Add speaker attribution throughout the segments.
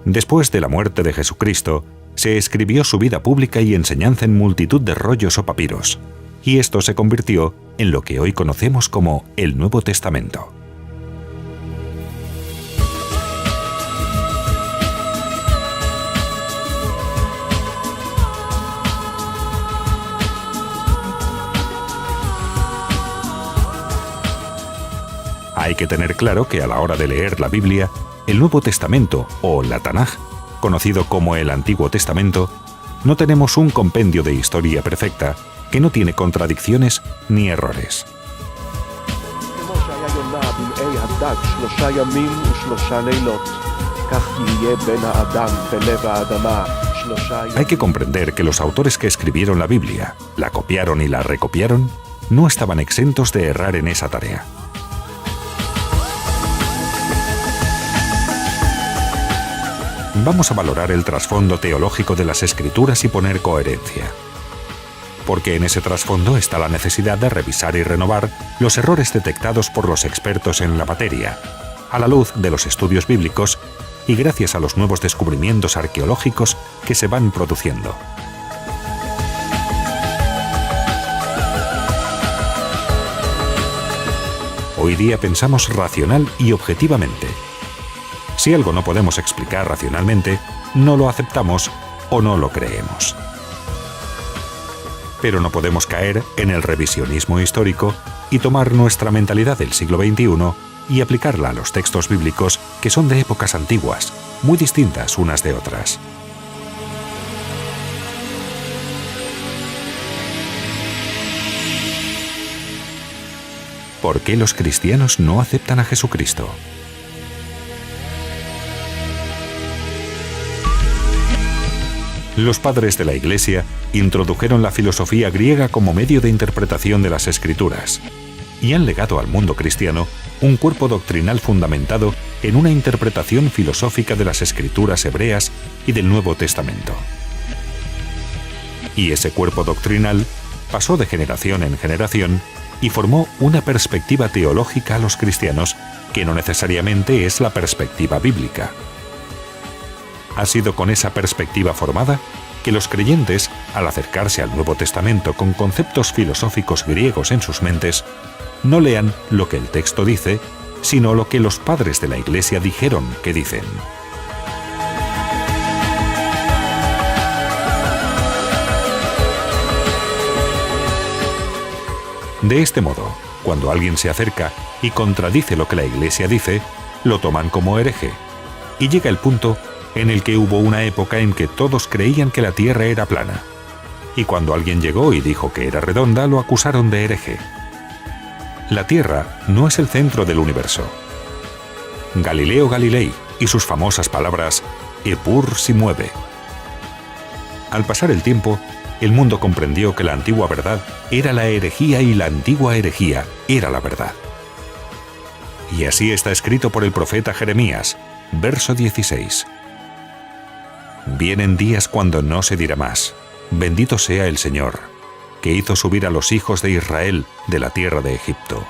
Speaker 1: Después de la muerte de Jesucristo, se escribió su vida pública y enseñanza en multitud de rollos o papiros, y esto se convirtió en lo que hoy conocemos como el Nuevo Testamento. Hay que tener claro que a la hora de leer la Biblia, el Nuevo Testamento o la Tanaj, conocido como el Antiguo Testamento, no tenemos un compendio de historia perfecta que no tiene contradicciones ni errores. Hay que comprender que los autores que escribieron la Biblia, la copiaron y la recopiaron, no estaban exentos de errar en esa tarea. Vamos a valorar el trasfondo teológico de las Escrituras y poner coherencia. Porque en ese trasfondo está la necesidad de revisar y renovar los errores detectados por los expertos en la materia, a la luz de los estudios bíblicos y gracias a los nuevos descubrimientos arqueológicos que se van produciendo. Hoy día pensamos racional y objetivamente. Si algo no podemos explicar racionalmente, no lo aceptamos o no lo creemos. Pero no podemos caer en el revisionismo histórico y tomar nuestra mentalidad del siglo XXI y aplicarla a los textos bíblicos que son de épocas antiguas, muy distintas unas de otras. ¿Por qué los cristianos no aceptan a Jesucristo? Los padres de la Iglesia introdujeron la filosofía griega como medio de interpretación de las Escrituras y han legado al mundo cristiano un cuerpo doctrinal fundamentado en una interpretación filosófica de las Escrituras hebreas y del Nuevo Testamento. Y ese cuerpo doctrinal pasó de generación en generación y formó una perspectiva teológica a los cristianos que no necesariamente es la perspectiva bíblica. Ha sido con esa perspectiva formada que los creyentes, al acercarse al Nuevo Testamento con conceptos filosóficos griegos en sus mentes, no lean lo que el texto dice, sino lo que los padres de la Iglesia dijeron que dicen. De este modo, cuando alguien se acerca y contradice lo que la Iglesia dice, lo toman como hereje, y llega el punto en el que hubo una época en que todos creían que la Tierra era plana, y cuando alguien llegó y dijo que era redonda, lo acusaron de hereje. La Tierra no es el centro del universo. Galileo Galilei y sus famosas palabras «Eppur si mueve». Al pasar el tiempo, el mundo comprendió que la antigua verdad era la herejía y la antigua herejía era la verdad. Y así está escrito por el profeta Jeremías, verso 16. Vienen días cuando no se dirá más, bendito sea el Señor, que hizo subir a los hijos de Israel de la tierra de Egipto.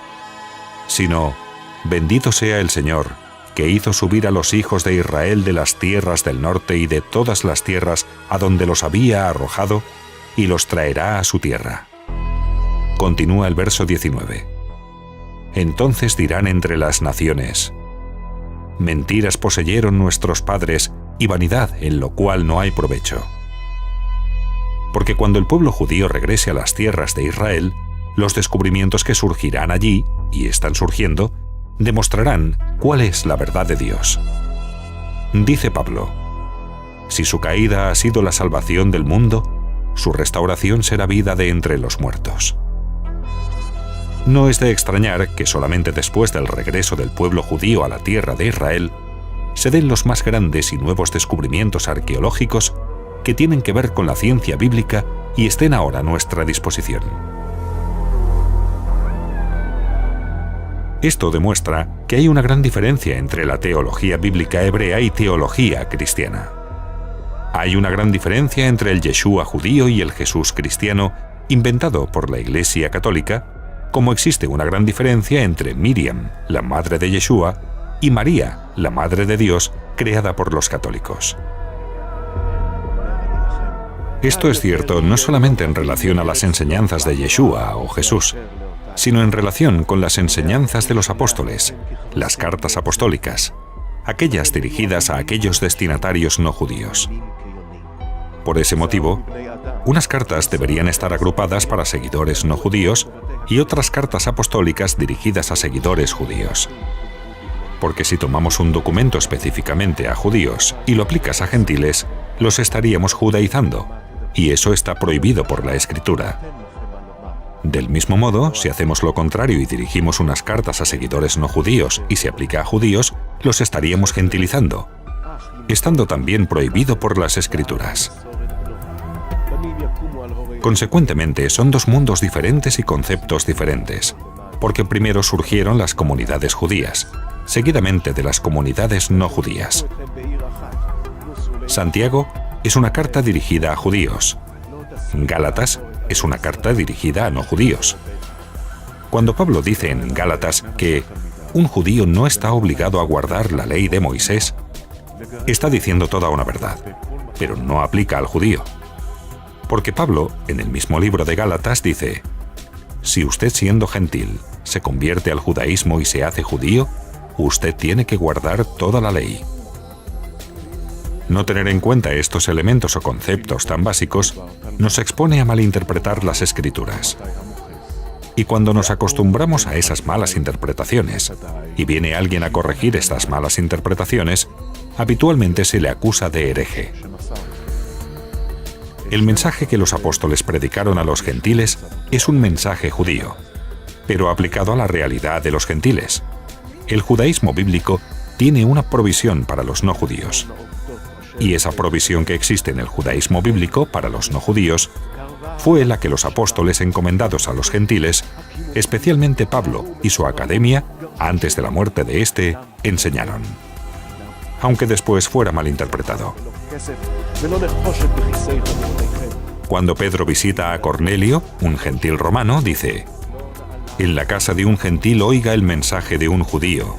Speaker 1: Sino, bendito sea el Señor, que hizo subir a los hijos de Israel de las tierras del norte y de todas las tierras a donde los había arrojado, y los traerá a su tierra. Continúa el verso 19. Entonces dirán entre las naciones, mentiras poseyeron nuestros padres, y vanidad en lo cual no hay provecho. Porque cuando el pueblo judío regrese a las tierras de Israel, los descubrimientos que surgirán allí, y están surgiendo, demostrarán cuál es la verdad de Dios. Dice Pablo, si su caída ha sido la salvación del mundo, su restauración será vida de entre los muertos. No es de extrañar que solamente después del regreso del pueblo judío a la tierra de Israel, se den los más grandes y nuevos descubrimientos arqueológicos que tienen que ver con la ciencia bíblica y estén ahora a nuestra disposición. Esto demuestra que hay una gran diferencia entre la teología bíblica hebrea y teología cristiana. Hay una gran diferencia entre el Yeshua judío y el Jesús cristiano inventado por la Iglesia católica, como existe una gran diferencia entre Miriam, la madre de Yeshua, y María, la Madre de Dios, creada por los católicos. Esto es cierto no solamente en relación a las enseñanzas de Yeshua o Jesús, sino en relación con las enseñanzas de los apóstoles, las cartas apostólicas, aquellas dirigidas a aquellos destinatarios no judíos. Por ese motivo, unas cartas deberían estar agrupadas para seguidores no judíos y otras cartas apostólicas dirigidas a seguidores judíos. Porque si tomamos un documento específicamente a judíos y lo aplicas a gentiles, los estaríamos judaizando, y eso está prohibido por la Escritura. Del mismo modo, si hacemos lo contrario y dirigimos unas cartas a seguidores no judíos y se aplica a judíos, los estaríamos gentilizando, estando también prohibido por las Escrituras. Consecuentemente, son dos mundos diferentes y conceptos diferentes, porque primero surgieron las comunidades judías, seguidamente de las comunidades no judías. Santiago es una carta dirigida a judíos. Gálatas es una carta dirigida a no judíos. Cuando Pablo dice en Gálatas que un judío no está obligado a guardar la ley de Moisés, está diciendo toda una verdad, pero no aplica al judío. Porque Pablo, en el mismo libro de Gálatas, dice: si usted siendo gentil se convierte al judaísmo y se hace judío, usted tiene que guardar toda la ley. No tener en cuenta estos elementos o conceptos tan básicos nos expone a malinterpretar las Escrituras. Y cuando nos acostumbramos a esas malas interpretaciones, y viene alguien a corregir estas malas interpretaciones, habitualmente se le acusa de hereje. El mensaje que los apóstoles predicaron a los gentiles es un mensaje judío, pero aplicado a la realidad de los gentiles. El judaísmo bíblico tiene una provisión para los no judíos. Y esa provisión que existe en el judaísmo bíblico para los no judíos fue la que los apóstoles encomendados a los gentiles, especialmente Pablo y su academia, antes de la muerte de éste, enseñaron. Aunque después fuera malinterpretado. Cuando Pedro visita a Cornelio, un gentil romano, dice: en la casa de un gentil oiga el mensaje de un judío,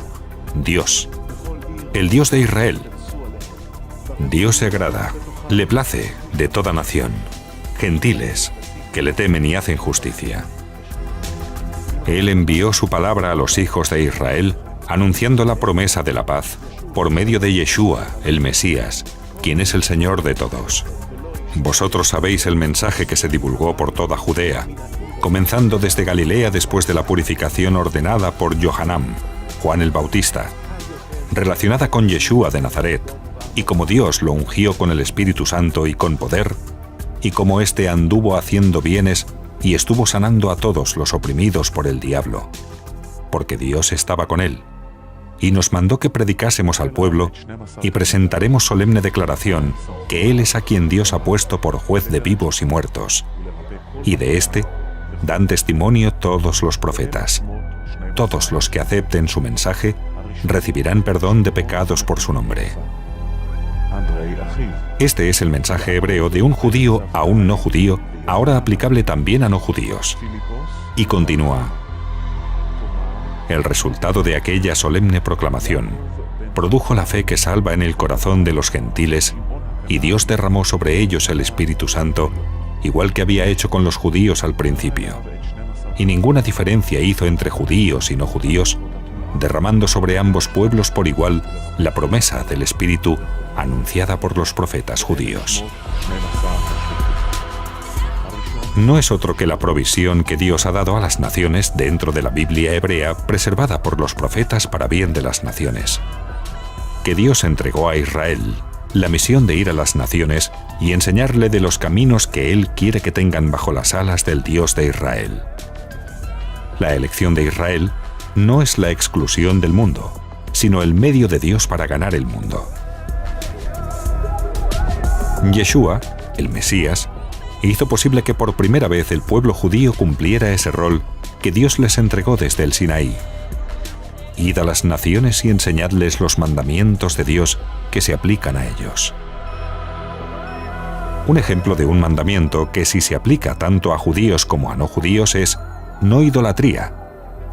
Speaker 1: Dios, el Dios de Israel. Dios se agrada, le place de toda nación, gentiles, que le temen y hacen justicia. Él envió su palabra a los hijos de Israel, anunciando la promesa de la paz, por medio de Yeshua, el Mesías, quien es el Señor de todos. Vosotros sabéis el mensaje que se divulgó por toda Judea, comenzando desde Galilea después de la purificación ordenada por Johanán, Juan el Bautista, relacionada con Yeshua de Nazaret, y como Dios lo ungió con el Espíritu Santo y con poder, y como éste anduvo haciendo bienes y estuvo sanando a todos los oprimidos por el diablo, porque Dios estaba con él, y nos mandó que predicásemos al pueblo y presentaremos solemne declaración que Él es a quien Dios ha puesto por juez de vivos y muertos, y de éste dan testimonio todos los profetas. Todos los que acepten su mensaje recibirán perdón de pecados por su nombre. Este es el mensaje hebreo de un judío a un no judío, ahora aplicable también a no judíos. Y continúa: el resultado de aquella solemne proclamación produjo la fe que salva en el corazón de los gentiles, y Dios derramó sobre ellos el Espíritu Santo, igual que había hecho con los judíos al principio. Y ninguna diferencia hizo entre judíos y no judíos, derramando sobre ambos pueblos por igual la promesa del Espíritu anunciada por los profetas judíos. No es otro que la provisión que Dios ha dado a las naciones dentro de la Biblia hebrea preservada por los profetas para bien de las naciones. Que Dios entregó a Israel la misión de ir a las naciones y enseñarle de los caminos que Él quiere que tengan bajo las alas del Dios de Israel. La elección de Israel no es la exclusión del mundo, sino el medio de Dios para ganar el mundo. Yeshua, el Mesías, hizo posible que por primera vez el pueblo judío cumpliera ese rol que Dios les entregó desde el Sinaí. Id a las naciones y enseñadles los mandamientos de Dios que se aplican a ellos. Un ejemplo de un mandamiento que si se aplica tanto a judíos como a no judíos es no idolatría,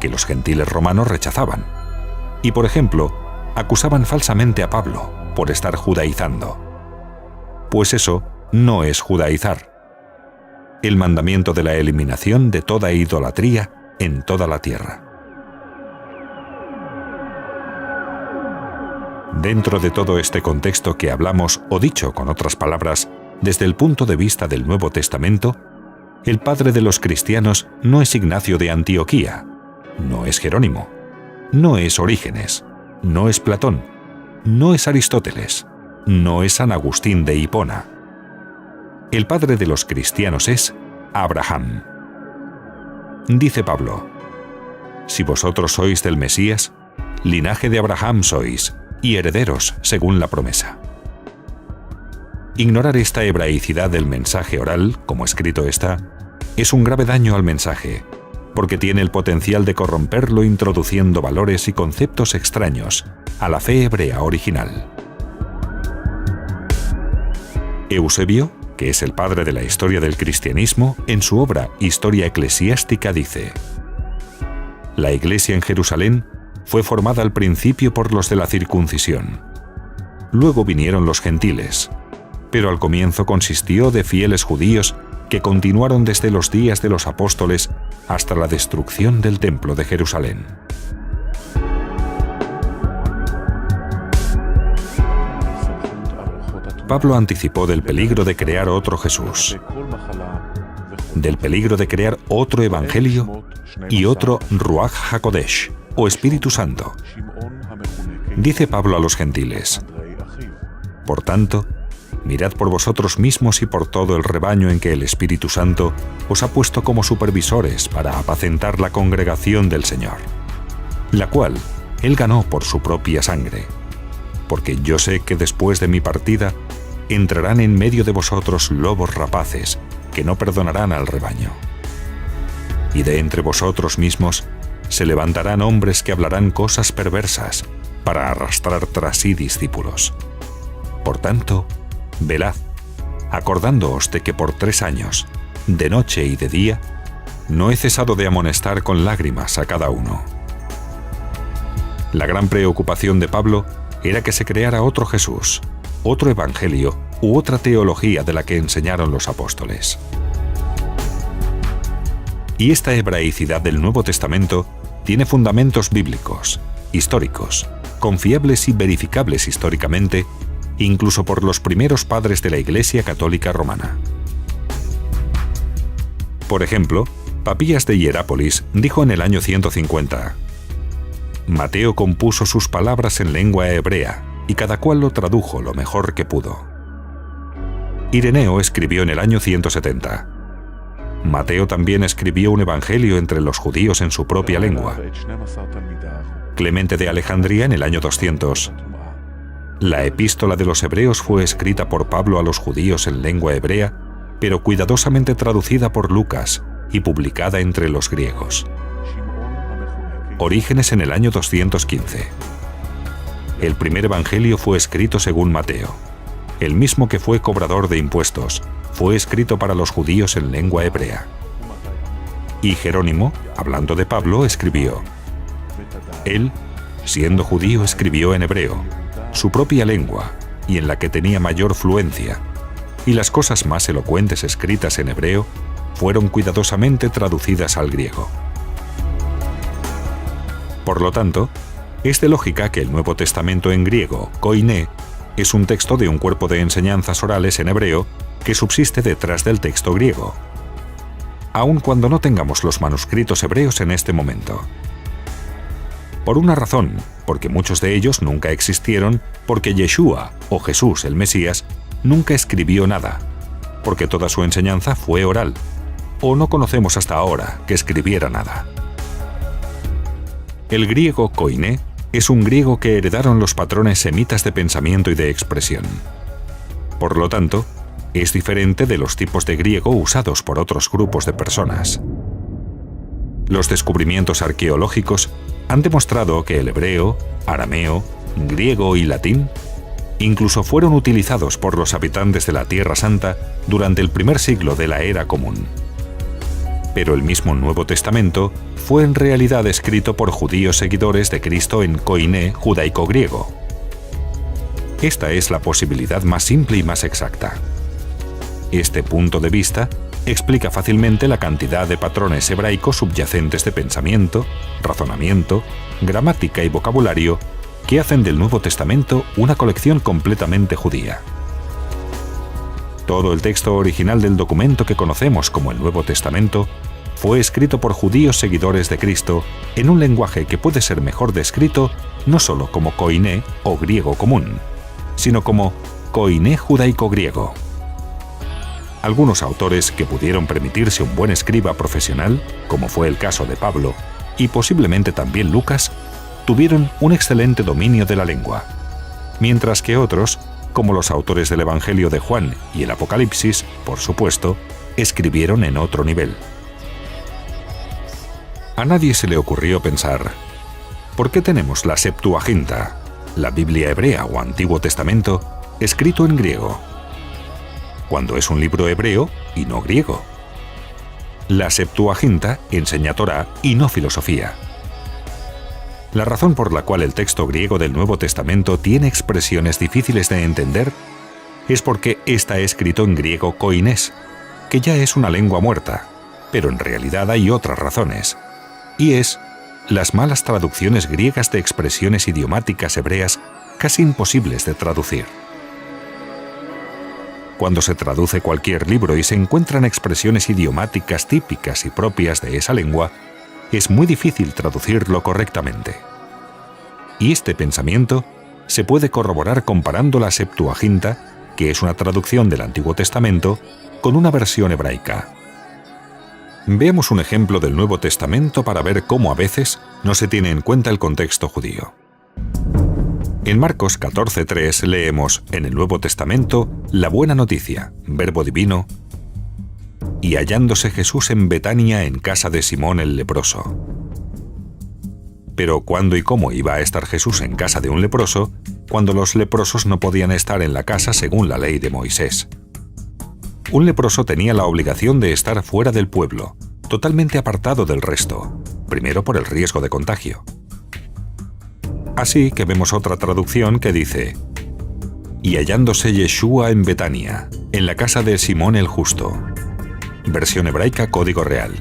Speaker 1: que los gentiles romanos rechazaban. Y por ejemplo, acusaban falsamente a Pablo por estar judaizando. Pues eso no es judaizar. El mandamiento de la eliminación de toda idolatría en toda la tierra. Dentro de todo este contexto que hablamos, o dicho con otras palabras, desde el punto de vista del Nuevo Testamento, el padre de los cristianos no es Ignacio de Antioquía, no es Jerónimo, no es Orígenes, no es Platón, no es Aristóteles, no es San Agustín de Hipona. El padre de los cristianos es Abraham. Dice Pablo: si vosotros sois del Mesías, linaje de Abraham sois, y herederos según la promesa. Ignorar esta hebraicidad del mensaje oral, como escrito está, es un grave daño al mensaje, porque tiene el potencial de corromperlo introduciendo valores y conceptos extraños a la fe hebrea original. Eusebio, que es el padre de la historia del cristianismo, en su obra Historia Eclesiástica dice: la iglesia en Jerusalén fue formada al principio por los de la circuncisión. Luego vinieron los gentiles, pero al comienzo consistió de fieles judíos que continuaron desde los días de los apóstoles hasta la destrucción del templo de Jerusalén. Pablo anticipó del peligro de crear otro Jesús, del peligro de crear otro evangelio y otro Ruach HaKodesh, o Espíritu Santo. Dice Pablo a los gentiles: por tanto, mirad por vosotros mismos y por todo el rebaño en que el Espíritu Santo os ha puesto como supervisores para apacentar la congregación del Señor, la cual Él ganó por su propia sangre, porque yo sé que después de mi partida entrarán en medio de vosotros lobos rapaces que no perdonarán al rebaño. Y de entre vosotros mismos se levantarán hombres que hablarán cosas perversas para arrastrar tras sí discípulos. Por tanto, velad, acordándoos de que por 3 años, de noche y de día, no he cesado de amonestar con lágrimas a cada uno. La gran preocupación de Pablo era que se creara otro Jesús, otro evangelio u otra teología de la que enseñaron los apóstoles. Y esta hebraicidad del Nuevo Testamento tiene fundamentos bíblicos, históricos, confiables y verificables históricamente, incluso por los primeros padres de la Iglesia Católica Romana. Por ejemplo, Papías de Hierápolis dijo en el año 150: Mateo compuso sus palabras en lengua hebrea, y cada cual lo tradujo lo mejor que pudo. Ireneo escribió en el año 170. Mateo también escribió un evangelio entre los judíos en su propia lengua. Clemente de Alejandría en el año 200. La epístola de los hebreos fue escrita por Pablo a los judíos en lengua hebrea, pero cuidadosamente traducida por Lucas y publicada entre los griegos. Orígenes en el año 215. El primer evangelio fue escrito según Mateo. El mismo que fue cobrador de impuestos, fue escrito para los judíos en lengua hebrea. Y Jerónimo, hablando de Pablo, escribió: él, siendo judío, escribió en hebreo, su propia lengua, y en la que tenía mayor fluencia, y las cosas más elocuentes escritas en hebreo fueron cuidadosamente traducidas al griego. Por lo tanto, es de lógica que el Nuevo Testamento en griego, koiné, es un texto de un cuerpo de enseñanzas orales en hebreo que subsiste detrás del texto griego, aun cuando no tengamos los manuscritos hebreos en este momento. Por una razón, porque muchos de ellos nunca existieron, porque Yeshua, o Jesús el Mesías, nunca escribió nada, porque toda su enseñanza fue oral, o no conocemos hasta ahora que escribiera nada. El griego koiné es un griego que heredaron los patrones semitas de pensamiento y de expresión. Por lo tanto, es diferente de los tipos de griego usados por otros grupos de personas. Los descubrimientos arqueológicos han demostrado que el hebreo, arameo, griego y latín incluso fueron utilizados por los habitantes de la Tierra Santa durante el primer siglo de la Era Común. Pero el mismo Nuevo Testamento fue en realidad escrito por judíos seguidores de Cristo en koiné judaico-griego. Esta es la posibilidad más simple y más exacta. Este punto de vista explica fácilmente la cantidad de patrones hebraicos subyacentes de pensamiento, razonamiento, gramática y vocabulario que hacen del Nuevo Testamento una colección completamente judía. Todo el texto original del documento que conocemos como el Nuevo Testamento fue escrito por judíos seguidores de Cristo en un lenguaje que puede ser mejor descrito no solo como koiné o griego común, sino como koiné judaico-griego. Algunos autores que pudieron permitirse un buen escriba profesional, como fue el caso de Pablo, y posiblemente también Lucas, tuvieron un excelente dominio de la lengua, mientras que otros, como los autores del Evangelio de Juan y el Apocalipsis, por supuesto, escribieron en otro nivel. A nadie se le ocurrió pensar, ¿por qué tenemos la Septuaginta, la Biblia hebrea o Antiguo Testamento, escrito en griego, cuando es un libro hebreo y no griego? La Septuaginta enseña Torá y no filosofía. La razón por la cual el texto griego del Nuevo Testamento tiene expresiones difíciles de entender es porque está escrito en griego koinés, que ya es una lengua muerta, pero en realidad hay otras razones, y es las malas traducciones griegas de expresiones idiomáticas hebreas casi imposibles de traducir. Cuando se traduce cualquier libro y se encuentran expresiones idiomáticas típicas y propias de esa lengua, es muy difícil traducirlo correctamente. Y este pensamiento se puede corroborar comparando la Septuaginta, que es una traducción del Antiguo Testamento, con una versión hebraica. Veamos un ejemplo del Nuevo Testamento para ver cómo a veces no se tiene en cuenta el contexto judío. En Marcos 14:3 leemos en el Nuevo Testamento la buena noticia, verbo divino, y hallándose Jesús en Betania en casa de Simón el leproso. Pero ¿cuándo y cómo iba a estar Jesús en casa de un leproso cuando los leprosos no podían estar en la casa según la ley de Moisés? Un leproso tenía la obligación de estar fuera del pueblo, totalmente apartado del resto, primero por el riesgo de contagio. Así que vemos otra traducción que dice: y hallándose Yeshua en Betania, en la casa de Simón el Justo. Versión hebraica Código Real.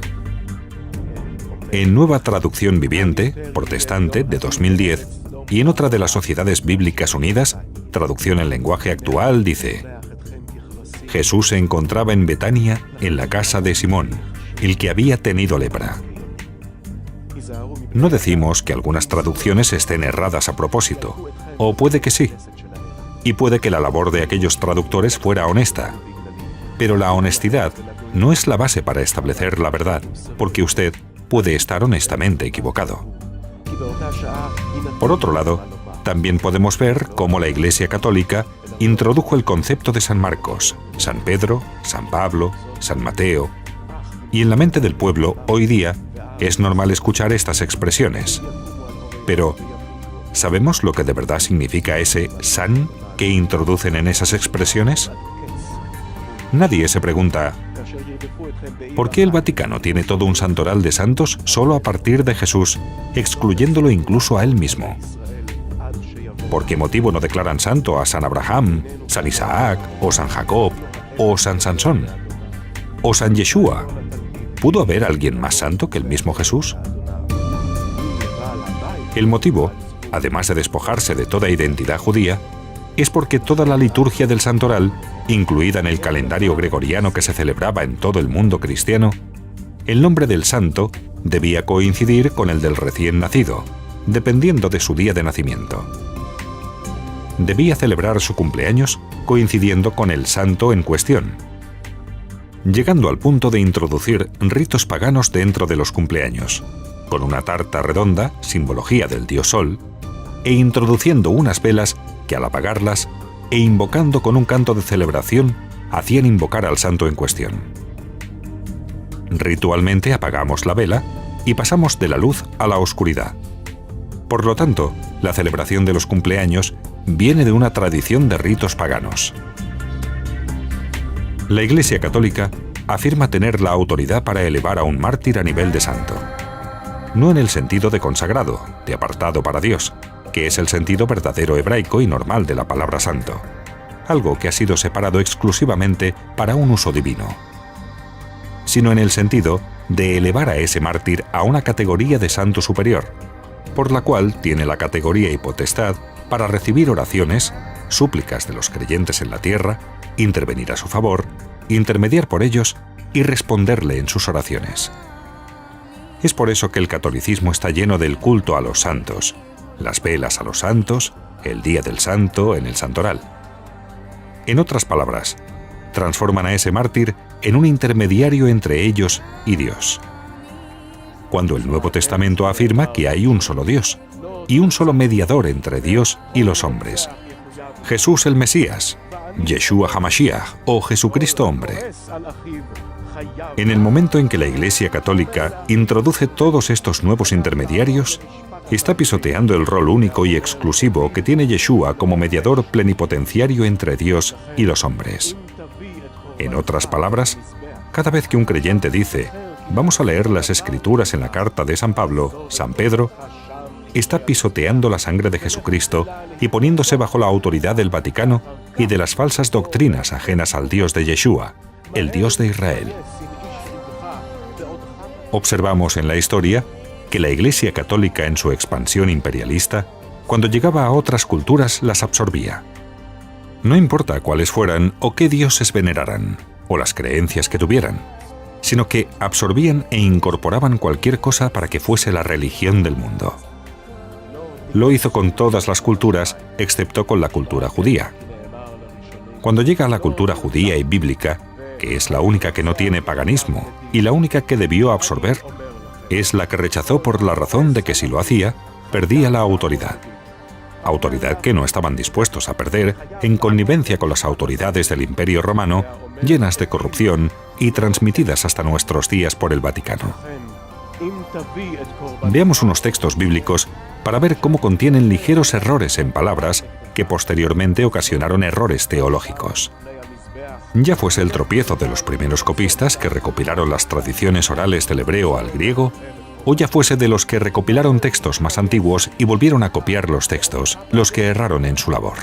Speaker 1: En Nueva Traducción Viviente, protestante, de 2010, y en otra de las Sociedades Bíblicas Unidas, traducción en lenguaje actual, dice: Jesús se encontraba en Betania, en la casa de Simón, el que había tenido lepra. No decimos que algunas traducciones estén erradas a propósito, o puede que sí, y puede que la labor de aquellos traductores fuera honesta, pero la honestidad no es la base para establecer la verdad, porque usted puede estar honestamente equivocado. Por otro lado, también podemos ver cómo la Iglesia Católica introdujo el concepto de San Marcos, San Pedro, San Pablo, San Mateo, y en la mente del pueblo hoy día es normal escuchar estas expresiones. Pero, ¿sabemos lo que de verdad significa ese san que introducen en esas expresiones? Nadie se pregunta, ¿por qué el Vaticano tiene todo un santoral de santos solo a partir de Jesús, excluyéndolo incluso a él mismo? ¿Por qué motivo no declaran santo a San Abraham, San Isaac, o San Jacob, o San Sansón, o San Yeshua? ¿Pudo haber alguien más santo que el mismo Jesús? El motivo, además de despojarse de toda identidad judía, es porque toda la liturgia del santoral, incluida en el calendario gregoriano que se celebraba en todo el mundo cristiano, el nombre del santo debía coincidir con el del recién nacido, dependiendo de su día de nacimiento. Debía celebrar su cumpleaños coincidiendo con el santo en cuestión, llegando al punto de introducir ritos paganos dentro de los cumpleaños, con una tarta redonda, simbología del dios Sol, e introduciendo unas velas que al apagarlas e invocando con un canto de celebración hacían invocar al santo en cuestión. Ritualmente apagamos la vela y pasamos de la luz a la oscuridad. Por lo tanto, la celebración de los cumpleaños viene de una tradición de ritos paganos. La Iglesia Católica afirma tener la autoridad para elevar a un mártir a nivel de santo. No en el sentido de consagrado, de apartado para Dios, que es el sentido verdadero hebraico y normal de la palabra santo, algo que ha sido separado exclusivamente para un uso divino, sino en el sentido de elevar a ese mártir a una categoría de santo superior, por la cual tiene la categoría y potestad para recibir oraciones, súplicas de los creyentes en la tierra, intervenir a su favor, intermediar por ellos y responderle en sus oraciones. Es por eso que el catolicismo está lleno del culto a los santos, las velas a los santos, el día del santo en el santoral. En otras palabras, transforman a ese mártir en un intermediario entre ellos y Dios. Cuando el Nuevo Testamento afirma que hay un solo Dios y un solo mediador entre Dios y los hombres, Jesús el Mesías, Yeshua HaMashiach o Jesucristo hombre. En el momento en que la Iglesia Católica introduce todos estos nuevos intermediarios, está pisoteando el rol único y exclusivo que tiene Yeshua como mediador plenipotenciario entre Dios y los hombres. En otras palabras, cada vez que un creyente dice, vamos a leer las Escrituras en la carta de San Pablo, San Pedro, está pisoteando la sangre de Jesucristo y poniéndose bajo la autoridad del Vaticano y de las falsas doctrinas ajenas al Dios de Yeshua, el Dios de Israel. Observamos en la historia que la Iglesia Católica en su expansión imperialista, cuando llegaba a otras culturas, las absorbía. No importa cuáles fueran o qué dioses veneraran, o las creencias que tuvieran, sino que absorbían e incorporaban cualquier cosa para que fuese la religión del mundo. Lo hizo con todas las culturas, excepto con la cultura judía. Cuando llega a la cultura judía y bíblica, que es la única que no tiene paganismo y la única que debió absorber, es la que rechazó por la razón de que si lo hacía, perdía la autoridad. Autoridad que no estaban dispuestos a perder en connivencia con las autoridades del Imperio Romano, llenas de corrupción y transmitidas hasta nuestros días por el Vaticano. Veamos unos textos bíblicos para ver cómo contienen ligeros errores en palabras que posteriormente ocasionaron errores teológicos. Ya fuese el tropiezo de los primeros copistas que recopilaron las tradiciones orales del hebreo al griego, o ya fuese de los que recopilaron textos más antiguos y volvieron a copiar los textos, los que erraron en su labor.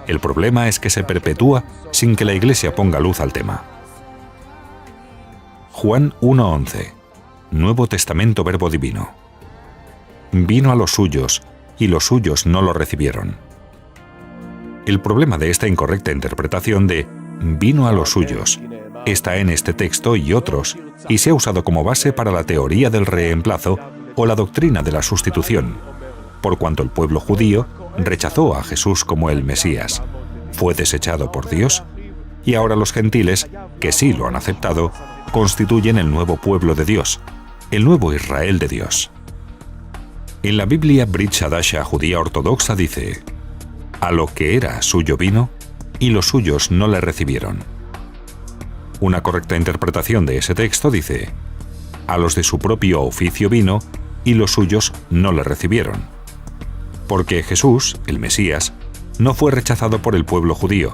Speaker 1: El problema es que se perpetúa sin que la Iglesia ponga luz al tema. Juan 1:11. Nuevo Testamento Verbo Divino. Vino a los suyos, y los suyos no lo recibieron. El problema de esta incorrecta interpretación de vino a los suyos está en este texto y otros, y se ha usado como base para la teoría del reemplazo o la doctrina de la sustitución, por cuanto el pueblo judío rechazó a Jesús como el Mesías, fue desechado por Dios, y ahora los gentiles, que sí lo han aceptado, constituyen el nuevo pueblo de Dios, el nuevo Israel de Dios. En la Biblia Brit Hadasha judía ortodoxa dice, a lo que era suyo vino, y los suyos no le recibieron. Una correcta interpretación de ese texto dice, a los de su propio oficio vino, y los suyos no le recibieron. Porque Jesús, el Mesías, no fue rechazado por el pueblo judío,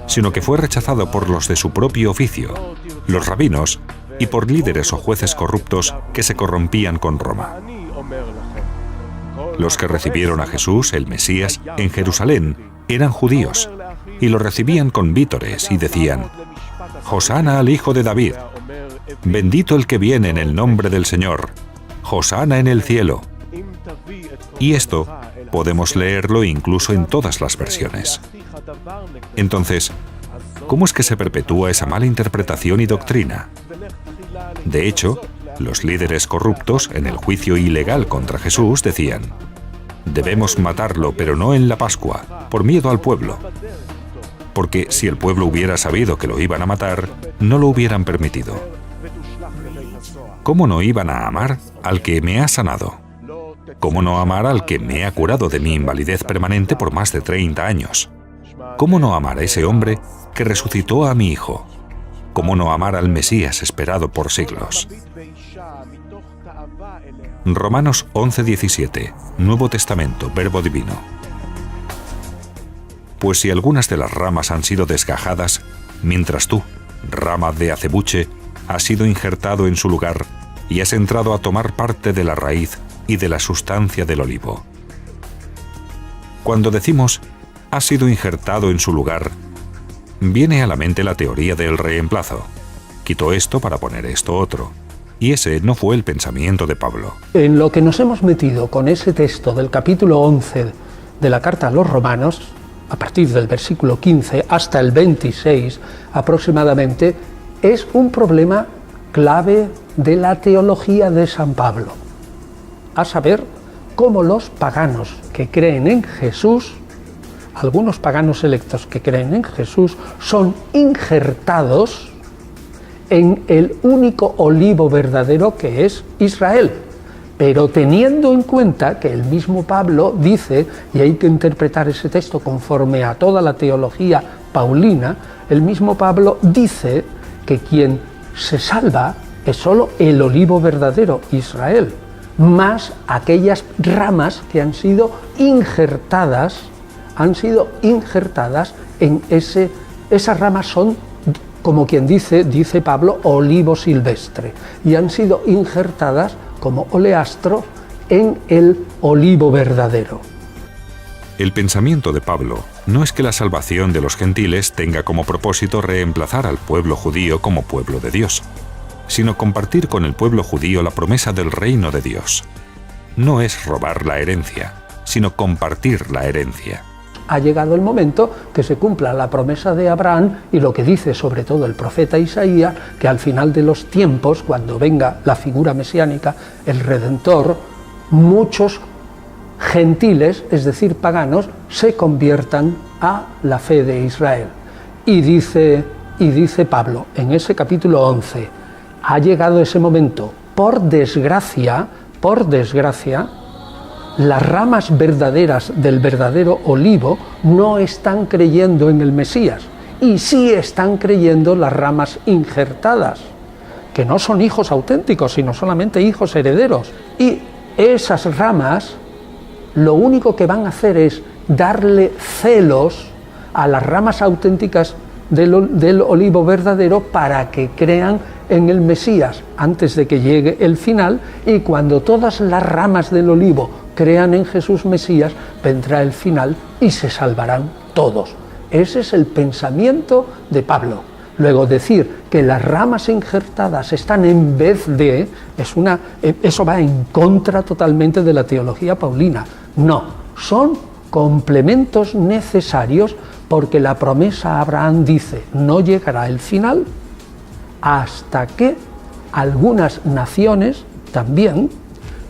Speaker 1: sino que fue rechazado por los de su propio oficio, los rabinos, y por líderes o jueces corruptos que se corrompían con Roma. Los que recibieron a Jesús, el Mesías, en Jerusalén, eran judíos, y lo recibían con vítores y decían, Hosana al Hijo de David, bendito el que viene en el nombre del Señor, Hosana en el cielo. Y esto podemos leerlo incluso en todas las versiones. Entonces, ¿cómo es que se perpetúa esa mala interpretación y doctrina? De hecho, los líderes corruptos, en el juicio ilegal contra Jesús, decían, debemos matarlo, pero no en la Pascua, por miedo al pueblo. Porque si el pueblo hubiera sabido que lo iban a matar, no lo hubieran permitido. ¿Cómo no iban a amar al que me ha sanado? ¿Cómo no amar al que me ha curado de mi invalidez permanente por más de 30 años? ¿Cómo no amar a ese hombre que resucitó a mi hijo? ¿Cómo no amar al Mesías esperado por siglos? Romanos 11:17, Nuevo Testamento, Verbo Divino. Pues si algunas de las ramas han sido desgajadas, mientras tú, rama de acebuche, has sido injertado en su lugar y has entrado a tomar parte de la raíz y de la sustancia del olivo. Cuando decimos has sido injertado en su lugar, viene a la mente la teoría del reemplazo. Quitó esto para poner esto otro. Y ese no fue el pensamiento de Pablo.
Speaker 2: En lo que nos hemos metido con ese texto del capítulo 11 de la carta a los Romanos, a partir del versículo 15 hasta el 26 aproximadamente, es un problema clave de la teología de San Pablo. A saber, cómo los paganos que creen en Jesús, algunos paganos electos que creen en Jesús, son injertados en el único olivo verdadero que es Israel. Pero teniendo en cuenta que el mismo Pablo dice, y hay que interpretar ese texto conforme a toda la teología paulina, el mismo Pablo dice que quien se salva es solo el olivo verdadero, Israel, más aquellas ramas que han sido injertadas en esas ramas son, como quien dice Pablo, olivo silvestre, y han sido injertadas como oleastro en el olivo verdadero.
Speaker 1: El pensamiento de Pablo no es que la salvación de los gentiles tenga como propósito reemplazar al pueblo judío como pueblo de Dios, sino compartir con el pueblo judío la promesa del reino de Dios. No es robar la herencia, sino compartir la herencia.
Speaker 2: Ha llegado el momento que se cumpla la promesa de Abraham y lo que dice sobre todo el profeta Isaías, que al final de los tiempos, cuando venga la figura mesiánica, el Redentor, muchos gentiles, es decir, paganos, se conviertan a la fe de Israel. Y dice Pablo en ese capítulo 11, ha llegado ese momento, por desgracia, las ramas verdaderas del verdadero olivo no están creyendo en el Mesías, y sí están creyendo las ramas injertadas, que no son hijos auténticos, sino solamente hijos herederos. Y esas ramas lo único que van a hacer es darle celos a las ramas auténticas del olivo verdadero para que crean en el Mesías antes de que llegue el final, y cuando todas las ramas del olivo crean en Jesús Mesías, vendrá el final y se salvarán todos. Ese es el pensamiento de Pablo. Luego, decir que las ramas injertadas están en vez de, eso va en contra totalmente de la teología paulina. No, son complementos necesarios, porque la promesa a Abraham dice, no llegará el final hasta que algunas naciones también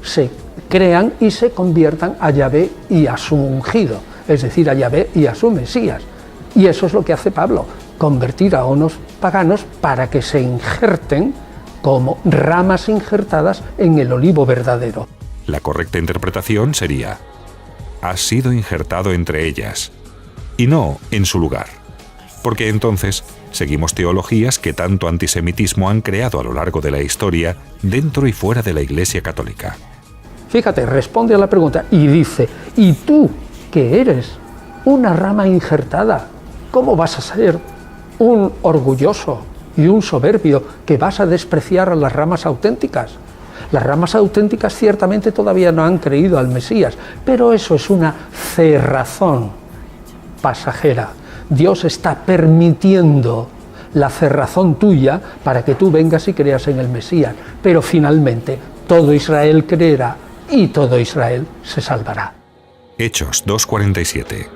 Speaker 2: se crean y se conviertan a Yahvé y a su ungido, es decir, a Yahvé y a su Mesías. Y eso es lo que hace Pablo, convertir a unos paganos para que se injerten como ramas injertadas en el olivo verdadero.
Speaker 1: La correcta interpretación sería, has sido injertado entre ellas, y no en su lugar, porque entonces seguimos teologías que tanto antisemitismo han creado a lo largo de la historia dentro y fuera de la Iglesia Católica.
Speaker 2: Fíjate, responde a la pregunta y dice, ¿y tú que eres una rama injertada, cómo vas a ser un orgulloso y un soberbio que vas a despreciar a las ramas auténticas? Las ramas auténticas ciertamente todavía no han creído al Mesías, pero eso es una cerrazón pasajera. Dios está permitiendo la cerrazón tuya para que tú vengas y creas en el Mesías, pero finalmente todo Israel creerá y todo Israel se salvará.
Speaker 1: Hechos 2:47.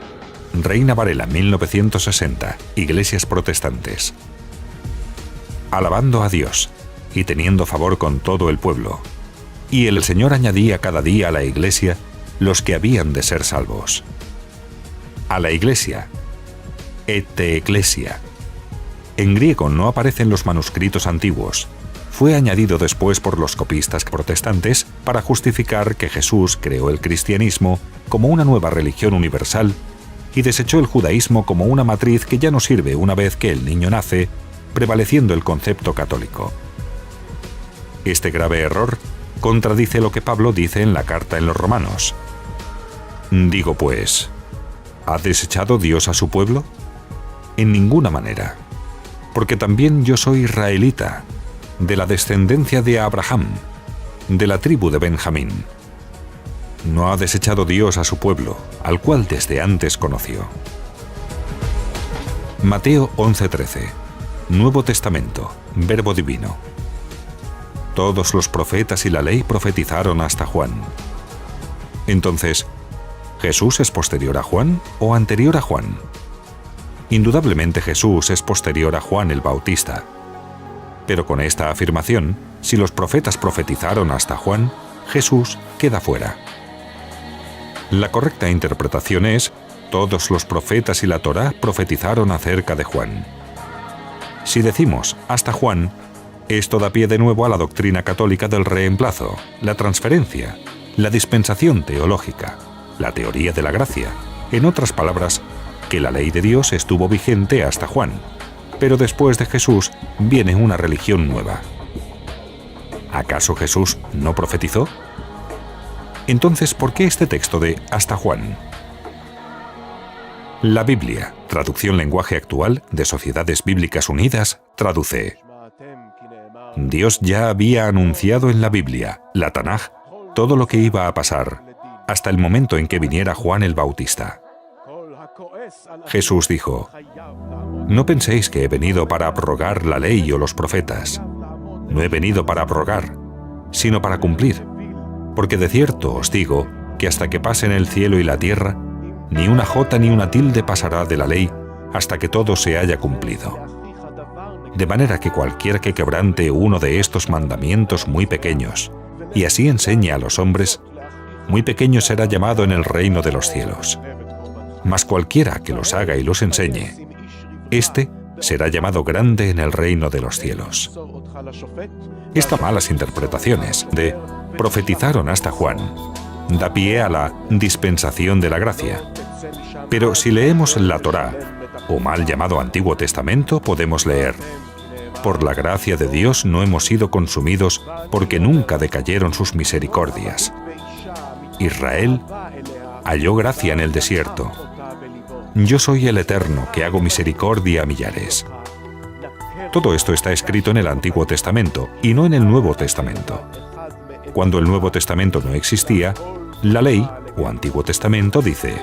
Speaker 1: Reina Varela, 1960. Iglesias protestantes. Alabando a Dios y teniendo favor con todo el pueblo. Y el Señor añadía cada día a la Iglesia los que habían de ser salvos. A la Iglesia, ecclesia. En griego no aparece en los manuscritos antiguos. Fue añadido después por los copistas protestantes para justificar que Jesús creó el cristianismo como una nueva religión universal y desechó el judaísmo como una matriz que ya no sirve una vez que el niño nace, prevaleciendo el concepto católico. Este grave error contradice lo que Pablo dice en la carta en los Romanos. Digo pues, ¿ha desechado Dios a su pueblo? En ninguna manera. porque también yo soy israelita, de la descendencia de Abraham, de la tribu de Benjamín. No ha desechado Dios a su pueblo, al cual desde antes conoció. Mateo 11:13. Nuevo Testamento, Verbo Divino. Todos los profetas y la ley profetizaron hasta Juan. Entonces, ¿Jesús es posterior a Juan o anterior a Juan? Indudablemente Jesús es posterior a Juan el Bautista. Pero con esta afirmación, si los profetas profetizaron hasta Juan, Jesús queda fuera. La correcta interpretación es: todos los profetas y la Torá profetizaron acerca de Juan. Si decimos hasta Juan, esto da pie de nuevo a la doctrina católica del reemplazo, la transferencia, la dispensación teológica, la teoría de la gracia. En otras palabras, que la ley de Dios estuvo vigente hasta Juan, pero después de Jesús viene una religión nueva. ¿Acaso Jesús no profetizó? Entonces, ¿por qué este texto de hasta Juan? La Biblia, traducción lenguaje actual de Sociedades Bíblicas Unidas, traduce: Dios ya había anunciado en la Biblia, la Tanaj, todo lo que iba a pasar, hasta el momento en que viniera Juan el Bautista. Jesús dijo: No penséis que he venido para abrogar la ley o los profetas. No he venido para abrogar, sino para cumplir. Porque de cierto os digo que hasta que pasen el cielo y la tierra, ni una jota ni una tilde pasará de la ley hasta que todo se haya cumplido. De manera que cualquiera que quebrante uno de estos mandamientos muy pequeños, y así enseñe a los hombres, muy pequeño será llamado en el reino de los cielos. Mas cualquiera que los haga y los enseñe, éste será llamado grande en el reino de los cielos. Estas malas interpretaciones de profetizaron hasta Juan da pie a la dispensación de la gracia. Pero si leemos la Torá, o mal llamado Antiguo Testamento, podemos leer: Por la gracia de Dios no hemos sido consumidos, porque nunca decayeron sus misericordias. Israel halló gracia en el desierto. Yo soy el Eterno, que hago misericordia a millares. Todo esto está escrito en el Antiguo Testamento y no en el Nuevo Testamento. Cuando el Nuevo Testamento no existía, la ley, o Antiguo Testamento, dice: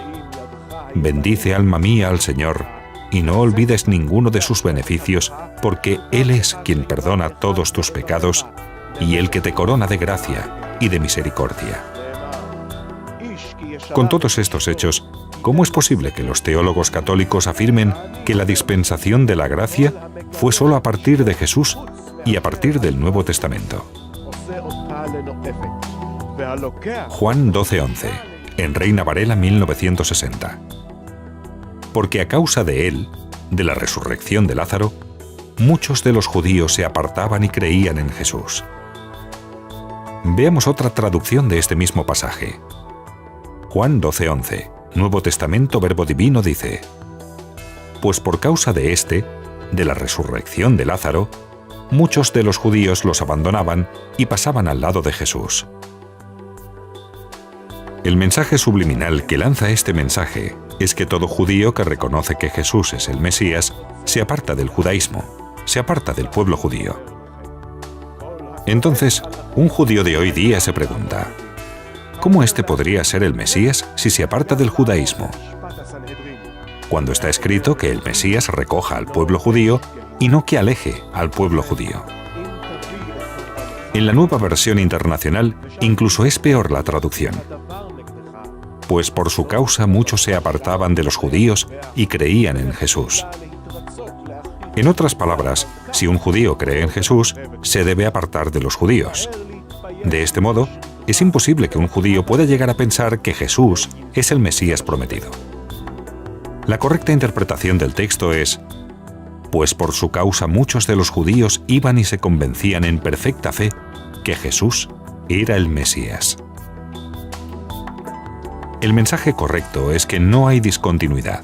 Speaker 1: Bendice alma mía al Señor, y no olvides ninguno de sus beneficios, porque Él es quien perdona todos tus pecados, y el que te corona de gracia y de misericordia. Con todos estos hechos, ¿cómo es posible que los teólogos católicos afirmen que la dispensación de la gracia fue solo a partir de Jesús y a partir del Nuevo Testamento? Juan 12:11, en Reina Varela 1960. Porque a causa de él, de la resurrección de Lázaro, muchos de los judíos se apartaban y creían en Jesús. Veamos otra traducción de este mismo pasaje. Juan 12:11, Nuevo Testamento Verbo Divino, dice: Pues por causa de éste, de la resurrección de Lázaro, muchos de los judíos los abandonaban y pasaban al lado de Jesús. El mensaje subliminal que lanza este mensaje es que todo judío que reconoce que Jesús es el Mesías se aparta del judaísmo, se aparta del pueblo judío. Entonces, un judío de hoy día se pregunta: ¿cómo éste podría ser el Mesías si se aparta del judaísmo? Cuando está escrito que el Mesías recoja al pueblo judío y no que aleje al pueblo judío. En la Nueva Versión Internacional incluso es peor la traducción. Pues por su causa muchos se apartaban de los judíos y creían en Jesús. En otras palabras, si un judío cree en Jesús, se debe apartar de los judíos. De este modo, es imposible que un judío pueda llegar a pensar que Jesús es el Mesías prometido. La correcta interpretación del texto es: pues por su causa muchos de los judíos iban y se convencían en perfecta fe que Jesús era el Mesías. El mensaje correcto es que no hay discontinuidad,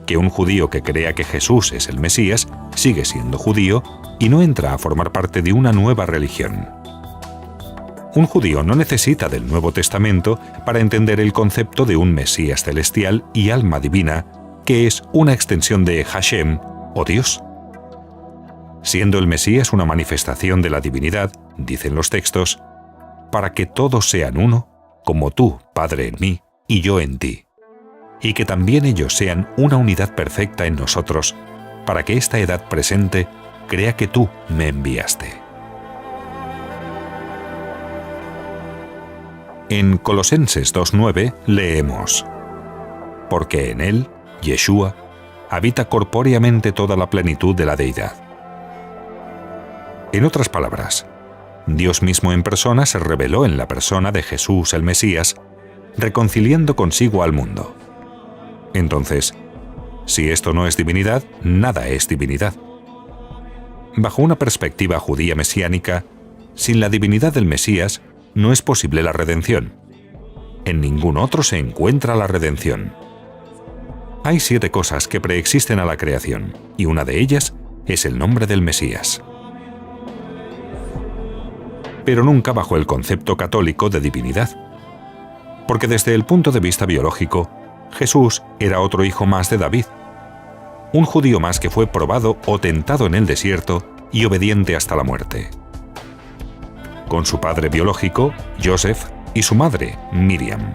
Speaker 1: que un judío que crea que Jesús es el Mesías sigue siendo judío y no entra a formar parte de una nueva religión. Un judío no necesita del Nuevo Testamento para entender el concepto de un Mesías celestial y alma divina, que es una extensión de Hashem, o Dios. siendo el Mesías una manifestación de la divinidad, dicen los textos, para que todos sean uno, como tú, Padre, en mí y yo en ti, y que también ellos sean una unidad perfecta en nosotros, para que esta edad presente crea que tú me enviaste. En Colosenses 2:9 leemos: porque en él, Yeshua, habita corpóreamente toda la plenitud de la deidad. En otras palabras, Dios mismo en persona se reveló en la persona de Jesús el Mesías, reconciliando consigo al mundo. Entonces, si esto no es divinidad, nada es divinidad. Bajo una perspectiva judía mesiánica, sin la divinidad del Mesías, no es posible la redención. En ningún otro se encuentra la redención. Hay 7 cosas que preexisten a la creación, y una de ellas es el nombre del Mesías. Pero nunca bajo el concepto católico de divinidad. Porque desde el punto de vista biológico, Jesús era otro hijo más de David, un judío más que fue probado o tentado en el desierto y obediente hasta la muerte. Con su padre biológico, Joseph, y su madre, Miriam.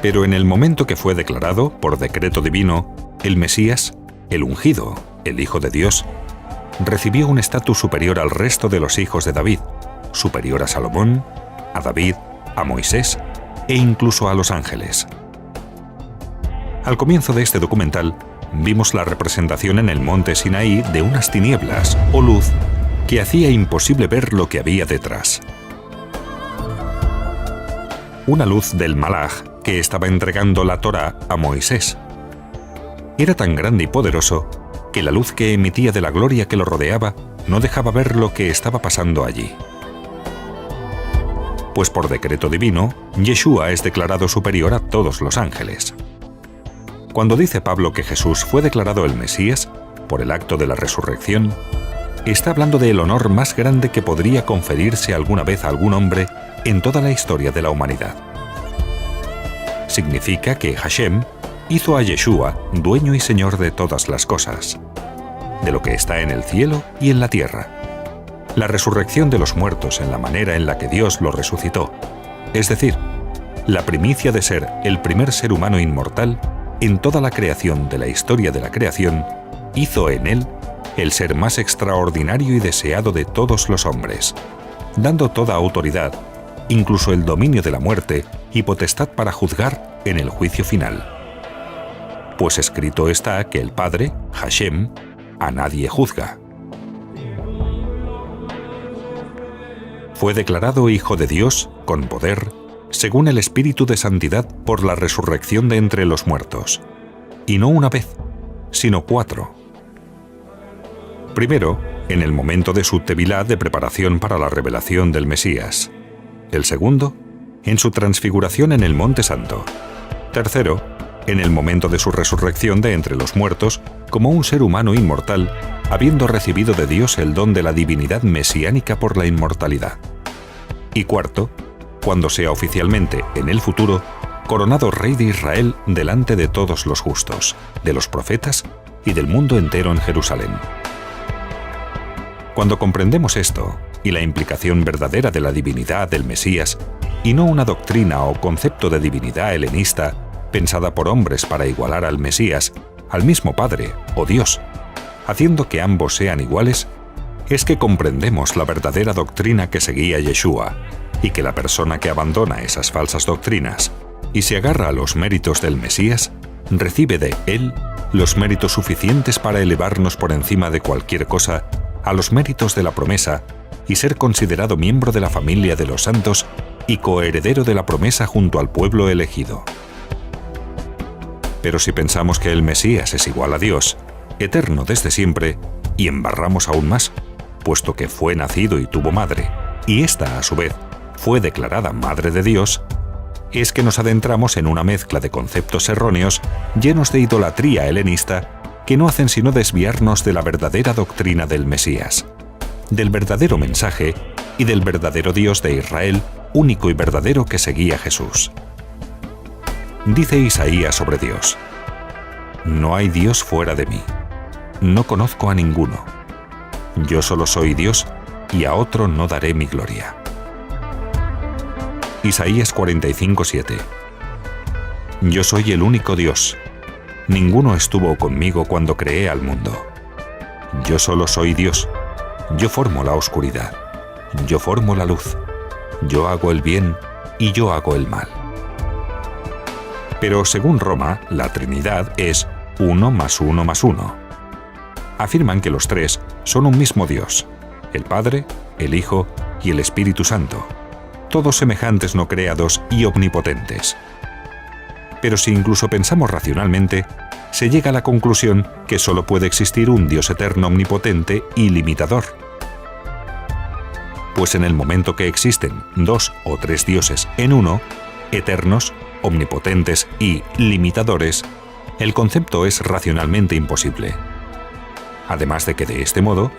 Speaker 1: Pero en el momento que fue declarado, por decreto divino, el Mesías, el ungido, el Hijo de Dios, recibió un estatus superior al resto de los hijos de David, superior a Salomón, a David, a Moisés e incluso a los ángeles. Al comienzo de este documental, vimos la representación en el monte Sinaí de unas tinieblas o luz que hacía imposible ver lo que había detrás. Una luz del Malaj que estaba entregando la Torá a Moisés. Era tan grande y poderoso que la luz que emitía de la gloria que lo rodeaba no dejaba ver lo que estaba pasando allí. Pues por decreto divino, Yeshua es declarado superior a todos los ángeles. Cuando dice Pablo que Jesús fue declarado el Mesías, por el acto de la resurrección, está hablando del honor más grande que podría conferirse alguna vez a algún hombre en toda la historia de la humanidad. Significa que Hashem hizo a Yeshua dueño y señor de todas las cosas, de lo que está en el cielo y en la tierra. La resurrección de los muertos en la manera en la que Dios lo resucitó, es decir, la primicia de ser el primer ser humano inmortal en toda la creación de la historia de la creación, hizo en él el ser más extraordinario y deseado de todos los hombres, dando toda autoridad, incluso el dominio de la muerte y potestad para juzgar en el juicio final. Pues escrito está que el Padre, Hashem, a nadie juzga. Fue declarado Hijo de Dios, con poder, según el Espíritu de Santidad por la resurrección de entre los muertos. Y no una vez, sino 4. Primero, en el momento de su tevilá de preparación para la revelación del Mesías. El segundo, en su transfiguración en el Monte Santo. Tercero, en el momento de su resurrección de entre los muertos como un ser humano inmortal, habiendo recibido de Dios el don de la divinidad mesiánica por la inmortalidad. Y cuarto, cuando sea oficialmente, en el futuro, coronado Rey de Israel delante de todos los justos, de los profetas y del mundo entero en Jerusalén. Cuando comprendemos esto, y la implicación verdadera de la divinidad del Mesías, y no una doctrina o concepto de divinidad helenista pensada por hombres para igualar al Mesías, al mismo Padre o Dios, haciendo que ambos sean iguales, es que comprendemos la verdadera doctrina que seguía Yeshua, y que la persona que abandona esas falsas doctrinas y se agarra a los méritos del Mesías, recibe de él los méritos suficientes para elevarnos por encima de cualquier cosa a los méritos de la promesa y ser considerado miembro de la familia de los santos y coheredero de la promesa junto al pueblo elegido. Pero si pensamos que el Mesías es igual a Dios, eterno desde siempre, y embarramos aún más, puesto que fue nacido y tuvo madre, y ésta a su vez fue declarada Madre de Dios, es que nos adentramos en una mezcla de conceptos erróneos llenos de idolatría helenista que no hacen sino desviarnos de la verdadera doctrina del Mesías, del verdadero mensaje y del verdadero Dios de Israel, único y verdadero que seguía Jesús. Dice Isaías sobre Dios: no hay Dios fuera de mí. no conozco a ninguno. Yo solo soy Dios y a otro no daré mi gloria. Isaías 45:7. Yo soy el único Dios. Ninguno estuvo conmigo cuando creé al mundo. Yo solo soy Dios. Yo formo la oscuridad. Yo formo la luz. Yo hago el bien y yo hago el mal. Pero según Roma, la Trinidad es 1 más 1 más 1. Afirman que los tres son un mismo Dios, el Padre, el Hijo y el Espíritu Santo, todos semejantes no creados y omnipotentes. Pero si incluso pensamos racionalmente, se llega a la conclusión que solo puede existir un Dios eterno omnipotente y limitador. Pues en el momento que existen 2 o 3 dioses en uno, eternos, omnipotentes y limitadores, el concepto es racionalmente imposible. Además de que de este modo,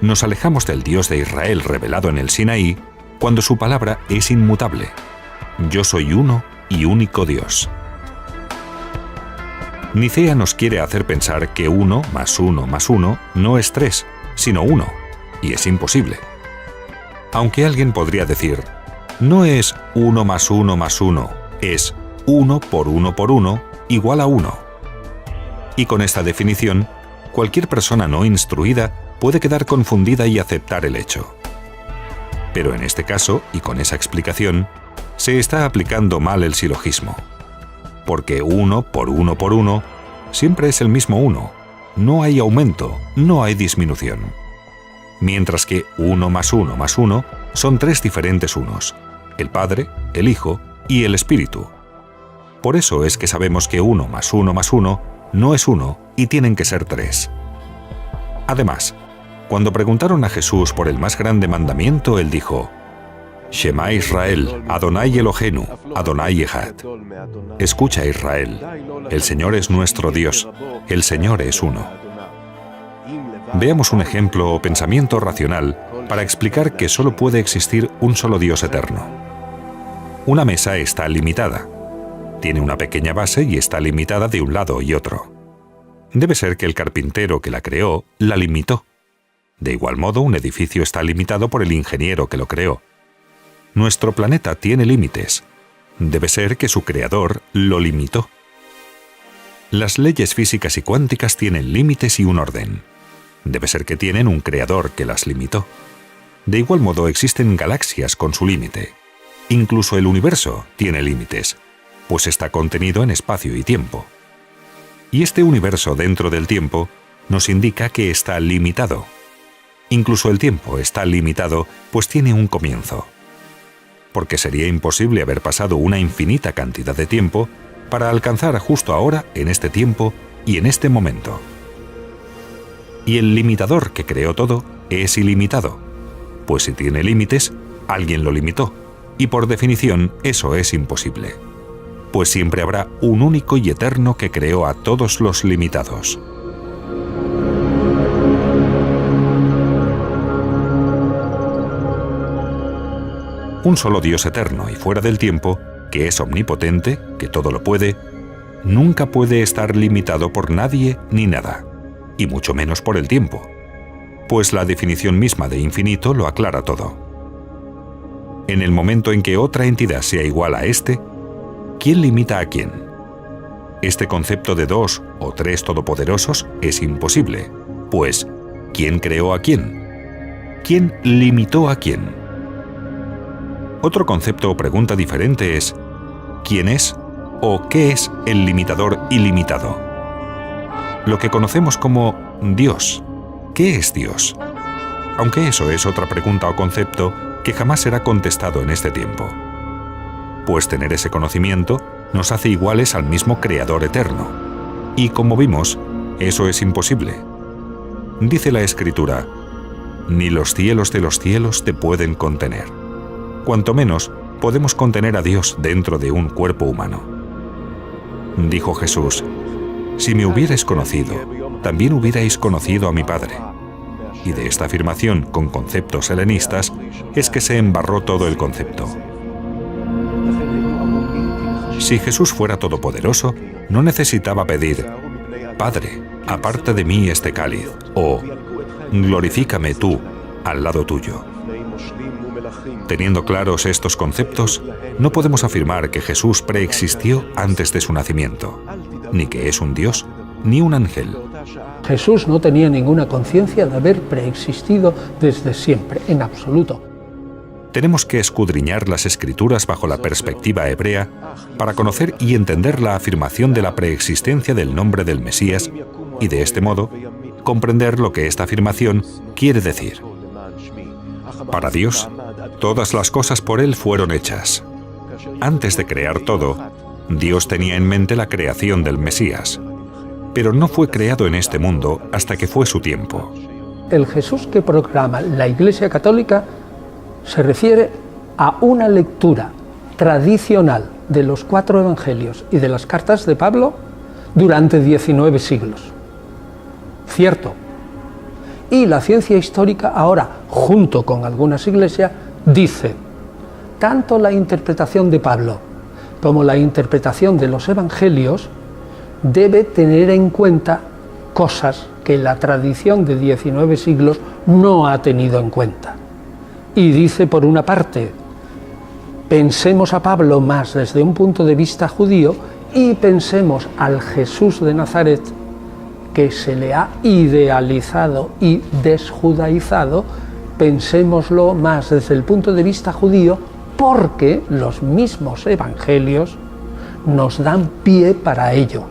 Speaker 1: nos alejamos del Dios de Israel revelado en el Sinaí, cuando su palabra es inmutable. Yo soy uno y único Dios. Nicea nos quiere hacer pensar que 1 más 1 más 1 no es 3, sino 1, y es imposible. Aunque alguien podría decir, no es 1 más 1 más 1, es 1 por 1 por 1 igual a 1. Y con esta definición, cualquier persona no instruida puede quedar confundida y aceptar el hecho. Pero en este caso, y con esa explicación, se está aplicando mal el silogismo. Porque 1 por 1 por 1 siempre es el mismo 1. No hay aumento, no hay disminución. Mientras que 1 más 1 más 1 son 3 diferentes unos: el Padre, el Hijo y el Espíritu. Por eso es que sabemos que 1 más 1 más 1 no es 1 y tienen que ser 3. Además, cuando preguntaron a Jesús por el más grande mandamiento, él dijo: Shema Israel, Adonai Eloheinu, Adonai Echad. Escucha, Israel, el Señor es nuestro Dios, el Señor es uno. Veamos un ejemplo o pensamiento racional para explicar que solo puede existir un solo Dios eterno. Una mesa está limitada. Tiene una pequeña base y está limitada de un lado y otro. Debe ser que el carpintero que la creó la limitó. De igual modo, un edificio está limitado por el ingeniero que lo creó. Nuestro planeta tiene límites. Debe ser que su creador lo limitó. Las leyes físicas y cuánticas tienen límites y un orden. Debe ser que tienen un creador que las limitó. De igual modo, existen galaxias con su límite. Incluso el universo tiene límites, pues está contenido en espacio y tiempo. Y este universo dentro del tiempo nos indica que está limitado. Incluso el tiempo está limitado, pues tiene un comienzo. Porque sería imposible haber pasado una infinita cantidad de tiempo para alcanzar justo ahora, en este tiempo y en este momento. Y el limitador que creó todo es ilimitado, pues si tiene límites, alguien lo limitó, y por definición eso es imposible, pues siempre habrá un único y eterno que creó a todos los limitados. Un solo Dios eterno y fuera del tiempo, que es omnipotente, que todo lo puede, nunca puede estar limitado por nadie ni nada, y mucho menos por el tiempo, pues la definición misma de infinito lo aclara todo. En el momento en que otra entidad sea igual a este, ¿quién limita a quién? Este concepto de 2 o 3 todopoderosos es imposible, pues ¿quién creó a quién? ¿Quién limitó a quién? Otro concepto o pregunta diferente es ¿quién es o qué es el limitador ilimitado? Lo que conocemos como Dios. ¿Qué es Dios? Aunque eso es otra pregunta o concepto que jamás será contestado en este tiempo. Pues tener ese conocimiento nos hace iguales al mismo Creador eterno. Y como vimos, eso es imposible. Dice la Escritura: ni los cielos de los cielos te pueden contener. Cuanto menos podemos contener a Dios dentro de un cuerpo humano. Dijo Jesús: si me hubierais conocido, también hubierais conocido a mi Padre. Y de esta afirmación con conceptos helenistas es que se embarró todo el concepto. Si Jesús fuera todopoderoso, no necesitaba pedir: Padre, aparta de mí este cáliz, o glorifícame tú al lado tuyo. Teniendo claros estos conceptos, no podemos afirmar que Jesús preexistió antes de su nacimiento, ni que es un Dios, ni un ángel.
Speaker 2: Jesús no tenía ninguna conciencia de haber preexistido desde siempre, en absoluto.
Speaker 1: Tenemos que escudriñar las Escrituras bajo la perspectiva hebrea para conocer y entender la afirmación de la preexistencia del nombre del Mesías y, de este modo, comprender lo que esta afirmación quiere decir. Para Dios, todas las cosas por Él fueron hechas. Antes de crear todo, Dios tenía en mente la creación del Mesías, pero no fue creado en este mundo hasta que fue su tiempo.
Speaker 2: El Jesús que proclama la Iglesia Católica se refiere a una lectura tradicional de los 4 evangelios y de las cartas de Pablo durante 19 siglos. Cierto. Y la ciencia histórica ahora, junto con algunas iglesias, dice, tanto la interpretación de Pablo como la interpretación de los evangelios debe tener en cuenta cosas que la tradición de 19 siglos no ha tenido en cuenta. Y dice, por una parte, pensemos a Pablo más desde un punto de vista judío y pensemos al Jesús de Nazaret, que se le ha idealizado y desjudaizado, pensémoslo más desde el punto de vista judío, porque los mismos evangelios nos dan pie para ello,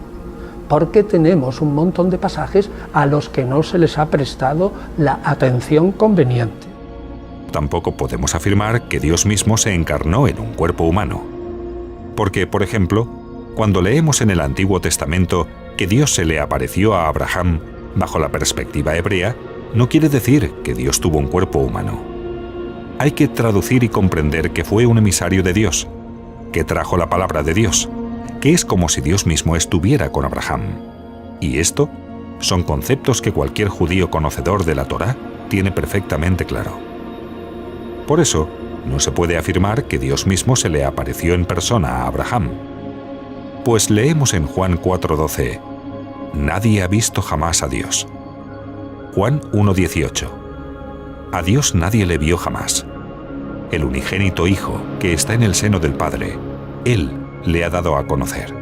Speaker 2: porque tenemos un montón de pasajes a los que no se les ha prestado la atención conveniente.
Speaker 1: Tampoco podemos afirmar que Dios mismo se encarnó en un cuerpo humano, porque, por ejemplo, cuando leemos en el Antiguo Testamento que Dios se le apareció a Abraham bajo la perspectiva hebrea, no quiere decir que Dios tuvo un cuerpo humano. Hay que traducir y comprender que fue un emisario de Dios, que trajo la palabra de Dios, que es como si Dios mismo estuviera con Abraham. Y esto son conceptos que cualquier judío conocedor de la Torá tiene perfectamente claro. Por eso, no se puede afirmar que Dios mismo se le apareció en persona a Abraham. Pues leemos en Juan 4:12, nadie ha visto jamás a Dios. Juan 1:18, a Dios nadie le vio jamás. El unigénito Hijo, que está en el seno del Padre, Él le ha dado a conocer.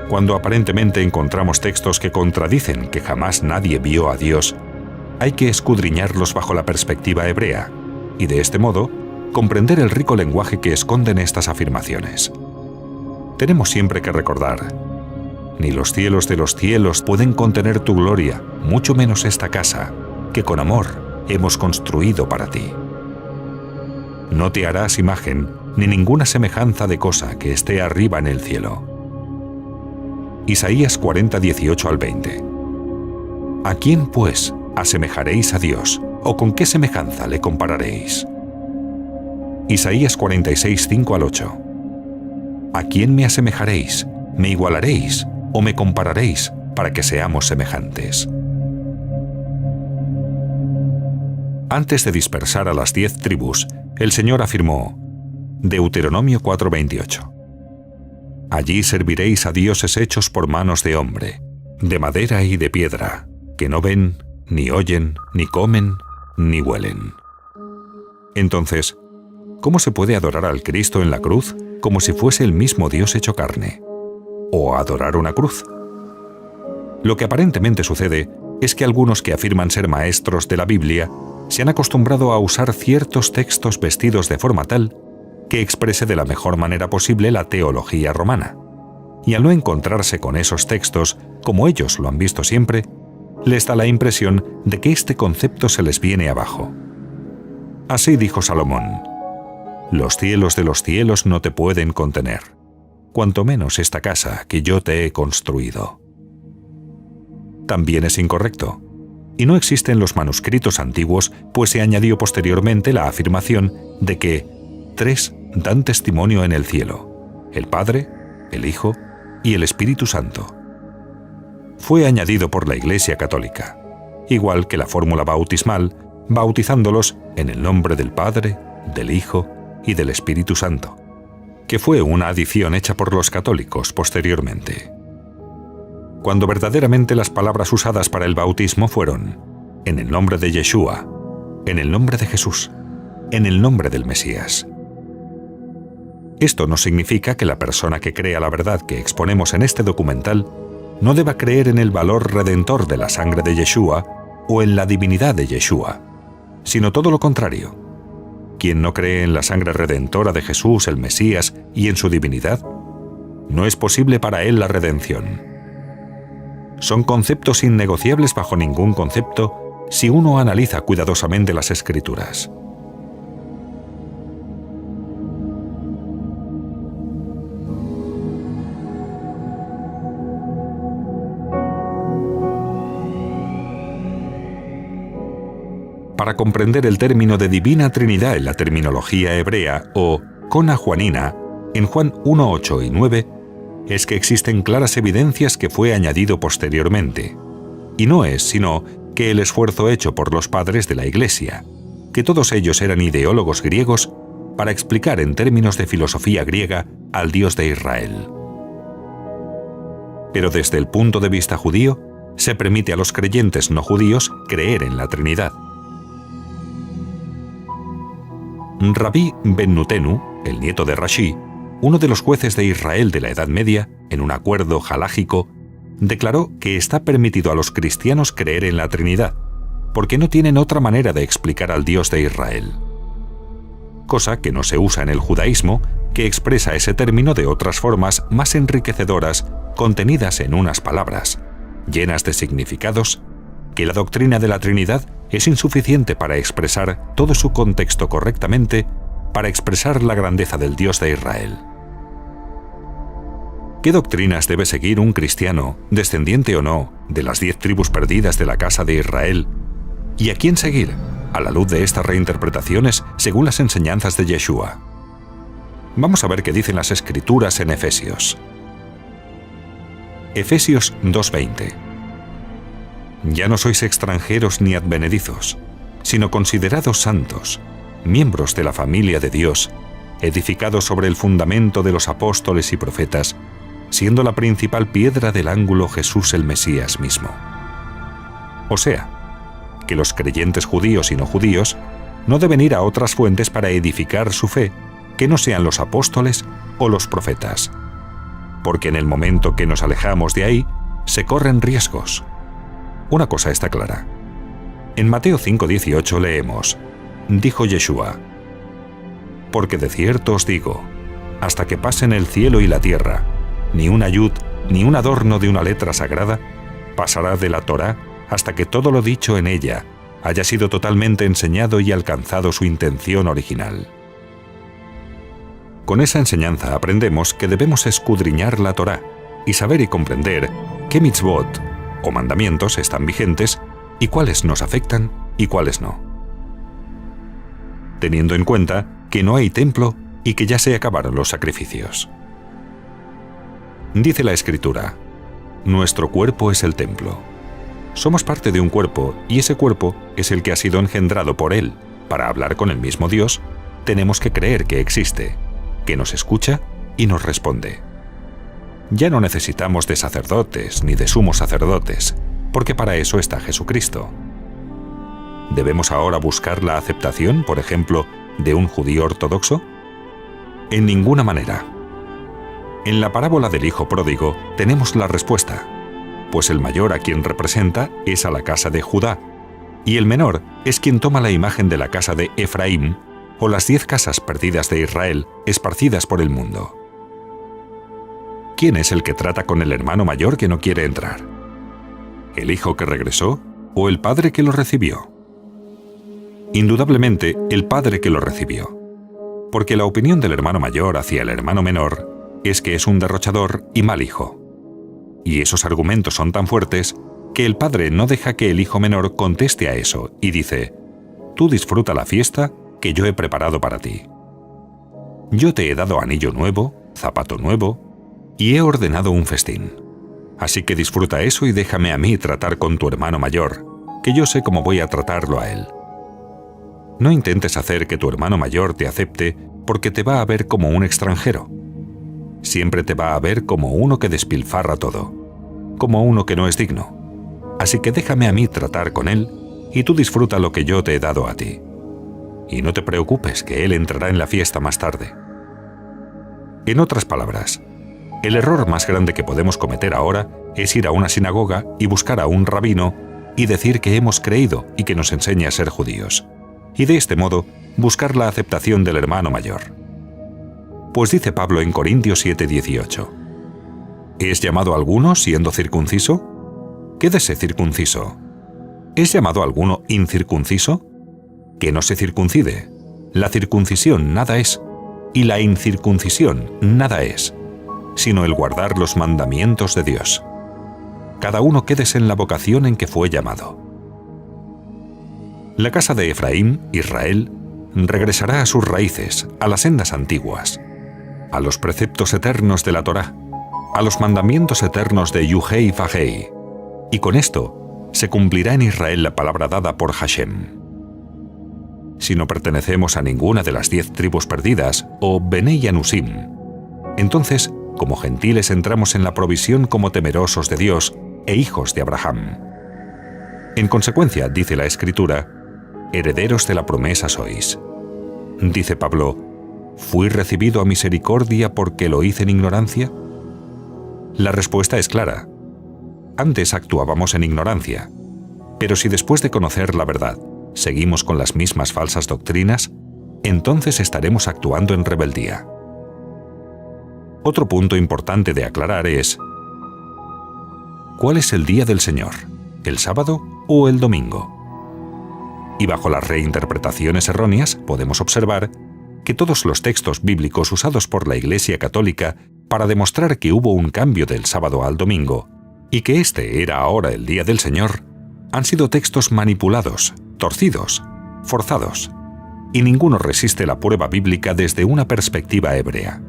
Speaker 1: Cuando aparentemente encontramos textos que contradicen que jamás nadie vio a Dios, hay que escudriñarlos bajo la perspectiva hebrea y, de este modo, comprender el rico lenguaje que esconden estas afirmaciones. Tenemos siempre que recordar, ni los cielos de los cielos pueden contener tu gloria, mucho menos esta casa, que con amor hemos construido para ti. No te harás imagen ni ninguna semejanza de cosa que esté arriba en el cielo. Isaías 40:18 al 20. ¿A quién, pues, asemejaréis a Dios, o con qué semejanza le compararéis? Isaías 46:5 al 8. ¿A quién me asemejaréis? ¿Me igualaréis o me compararéis para que seamos semejantes? Antes de dispersar a las 10 tribus, el Señor afirmó, Deuteronomio 4:28, allí serviréis a dioses hechos por manos de hombre, de madera y de piedra, que no ven, ni oyen, ni comen, ni huelen. Entonces, ¿cómo se puede adorar al Cristo en la cruz como si fuese el mismo Dios hecho carne? ¿O adorar una cruz? Lo que aparentemente sucede es que algunos que afirman ser maestros de la Biblia se han acostumbrado a usar ciertos textos vestidos de forma tal que exprese de la mejor manera posible la teología romana. Y al no encontrarse con esos textos, como ellos lo han visto siempre, les da la impresión de que este concepto se les viene abajo. Así dijo Salomón, los cielos de los cielos no te pueden contener, cuanto menos esta casa que yo te he construido. También es incorrecto, y no existe en los manuscritos antiguos, pues se añadió posteriormente la afirmación de que 3 dan testimonio en el cielo, el Padre, el Hijo y el Espíritu Santo. Fue añadido por la Iglesia Católica, igual que la fórmula bautismal, bautizándolos en el nombre del Padre, del Hijo y del Espíritu Santo, que fue una adición hecha por los católicos posteriormente. cuando verdaderamente las palabras usadas para el bautismo fueron: en el nombre de Yeshua, en el nombre de Jesús, en el nombre del Mesías. Esto no significa que la persona que crea la verdad que exponemos en este documental no deba creer en el valor redentor de la sangre de Yeshua o en la divinidad de Yeshua, sino todo lo contrario. Quien no cree en la sangre redentora de Jesús, el Mesías, y en su divinidad, no es posible para él la redención. Son conceptos innegociables bajo ningún concepto si uno analiza cuidadosamente las Escrituras. Para comprender el término de Divina Trinidad en la terminología hebrea o Cona Juanina, en Juan 1, 8 y 9, es que existen claras evidencias que fue añadido posteriormente, y no es sino que el esfuerzo hecho por los padres de la Iglesia, que todos ellos eran ideólogos griegos, para explicar en términos de filosofía griega al Dios de Israel. Pero desde el punto de vista judío, se permite a los creyentes no judíos creer en la Trinidad. Rabí Ben Nutenu, el nieto de Rashi, uno de los jueces de Israel de la Edad Media, en un acuerdo halájico, declaró que está permitido a los cristianos creer en la Trinidad, porque no tienen otra manera de explicar al Dios de Israel. Cosa que no se usa en el judaísmo, que expresa ese término de otras formas más enriquecedoras contenidas en unas palabras, llenas de significados, que la doctrina de la Trinidad es insuficiente para expresar todo su contexto correctamente, para expresar la grandeza del Dios de Israel. ¿Qué doctrinas debe seguir un cristiano, descendiente o no, de las 10 tribus perdidas de la casa de Israel? ¿Y a quién seguir, a la luz de estas reinterpretaciones según las enseñanzas de Yeshua? Vamos a ver qué dicen las Escrituras en Efesios. Efesios 2:20. Ya no sois extranjeros ni advenedizos, sino considerados santos, miembros de la familia de Dios, edificados sobre el fundamento de los apóstoles y profetas, siendo la principal piedra del ángulo Jesús el Mesías mismo. O sea, que los creyentes judíos y no judíos no deben ir a otras fuentes para edificar su fe que no sean los apóstoles o los profetas, porque en el momento que nos alejamos de ahí, se corren riesgos. Una cosa está clara. En Mateo 5:18 leemos: dijo Yeshua, porque de cierto os digo, hasta que pasen el cielo y la tierra, ni un ayud, ni un adorno de una letra sagrada, pasará de la Torá hasta que todo lo dicho en ella haya sido totalmente enseñado y alcanzado su intención original. Con esa enseñanza aprendemos que debemos escudriñar la Torá y saber y comprender qué mitzvot o mandamientos están vigentes y cuáles nos afectan y cuáles no. Teniendo en cuenta que no hay templo y que ya se acabaron los sacrificios. Dice la Escritura: nuestro cuerpo es el templo. Somos parte de un cuerpo y ese cuerpo es el que ha sido engendrado por Él. Para hablar con el mismo Dios, tenemos que creer que existe, que nos escucha y nos responde. Ya no necesitamos de sacerdotes ni de sumos sacerdotes, porque para eso está Jesucristo. ¿Debemos ahora buscar la aceptación, por ejemplo, de un judío ortodoxo? En ninguna manera. En la parábola del hijo pródigo tenemos la respuesta, pues el mayor a quien representa es a la casa de Judá, y el menor es quien toma la imagen de la casa de Efraín o las 10 casas perdidas de Israel esparcidas por el mundo. ¿Quién es el que trata con el hermano mayor que no quiere entrar? ¿El hijo que regresó o el padre que lo recibió? Indudablemente, el padre que lo recibió, porque la opinión del hermano mayor hacia el hermano menor es que es un derrochador y mal hijo. Y esos argumentos son tan fuertes que el padre no deja que el hijo menor conteste a eso y dice: tú disfruta la fiesta que yo he preparado para ti. Yo te he dado anillo nuevo, zapato nuevo, y he ordenado un festín. Así que disfruta eso y déjame a mí tratar con tu hermano mayor, que yo sé cómo voy a tratarlo a él. No intentes hacer que tu hermano mayor te acepte porque te va a ver como un extranjero. Siempre te va a ver como uno que despilfarra todo. como uno que no es digno. Así que déjame a mí tratar con él, y tú disfruta lo que yo te he dado a ti. Y no te preocupes, que él entrará en la fiesta más tarde. En otras palabras, el error más grande que podemos cometer ahora es ir a una sinagoga y buscar a un rabino y decir que hemos creído y que nos enseña a ser judíos, y de este modo buscar la aceptación del hermano mayor. Pues dice Pablo en Corintios 7:18, ¿es llamado alguno siendo circunciso? Quédese circunciso. ¿Es llamado alguno incircunciso? Que no se circuncide. La circuncisión nada es, y la incircuncisión nada es, sino el guardar los mandamientos de Dios. Cada uno quédese en la vocación en que fue llamado. La casa de Efraín, Israel, regresará a sus raíces, a las sendas antiguas, a los preceptos eternos de la Torá, a los mandamientos eternos de Yuhei Vahei, y con esto se cumplirá en Israel la palabra dada por Hashem. Si no pertenecemos a ninguna de las 10 tribus perdidas, o Benei Anusim, entonces, como gentiles entramos en la provisión como temerosos de Dios e hijos de Abraham. En consecuencia, dice la Escritura, herederos de la promesa sois. Dice Pablo, ¿fui recibido a misericordia porque lo hice en ignorancia? La respuesta es clara. Antes actuábamos en ignorancia, pero si después de conocer la verdad seguimos con las mismas falsas doctrinas, entonces estaremos actuando en rebeldía. Otro punto importante de aclarar es: ¿cuál es el día del Señor? ¿El sábado o el domingo? Y bajo las reinterpretaciones erróneas podemos observar que todos los textos bíblicos usados por la Iglesia Católica para demostrar que hubo un cambio del sábado al domingo y que este era ahora el día del Señor, han sido textos manipulados, torcidos, forzados, y ninguno resiste la prueba bíblica desde una perspectiva hebrea.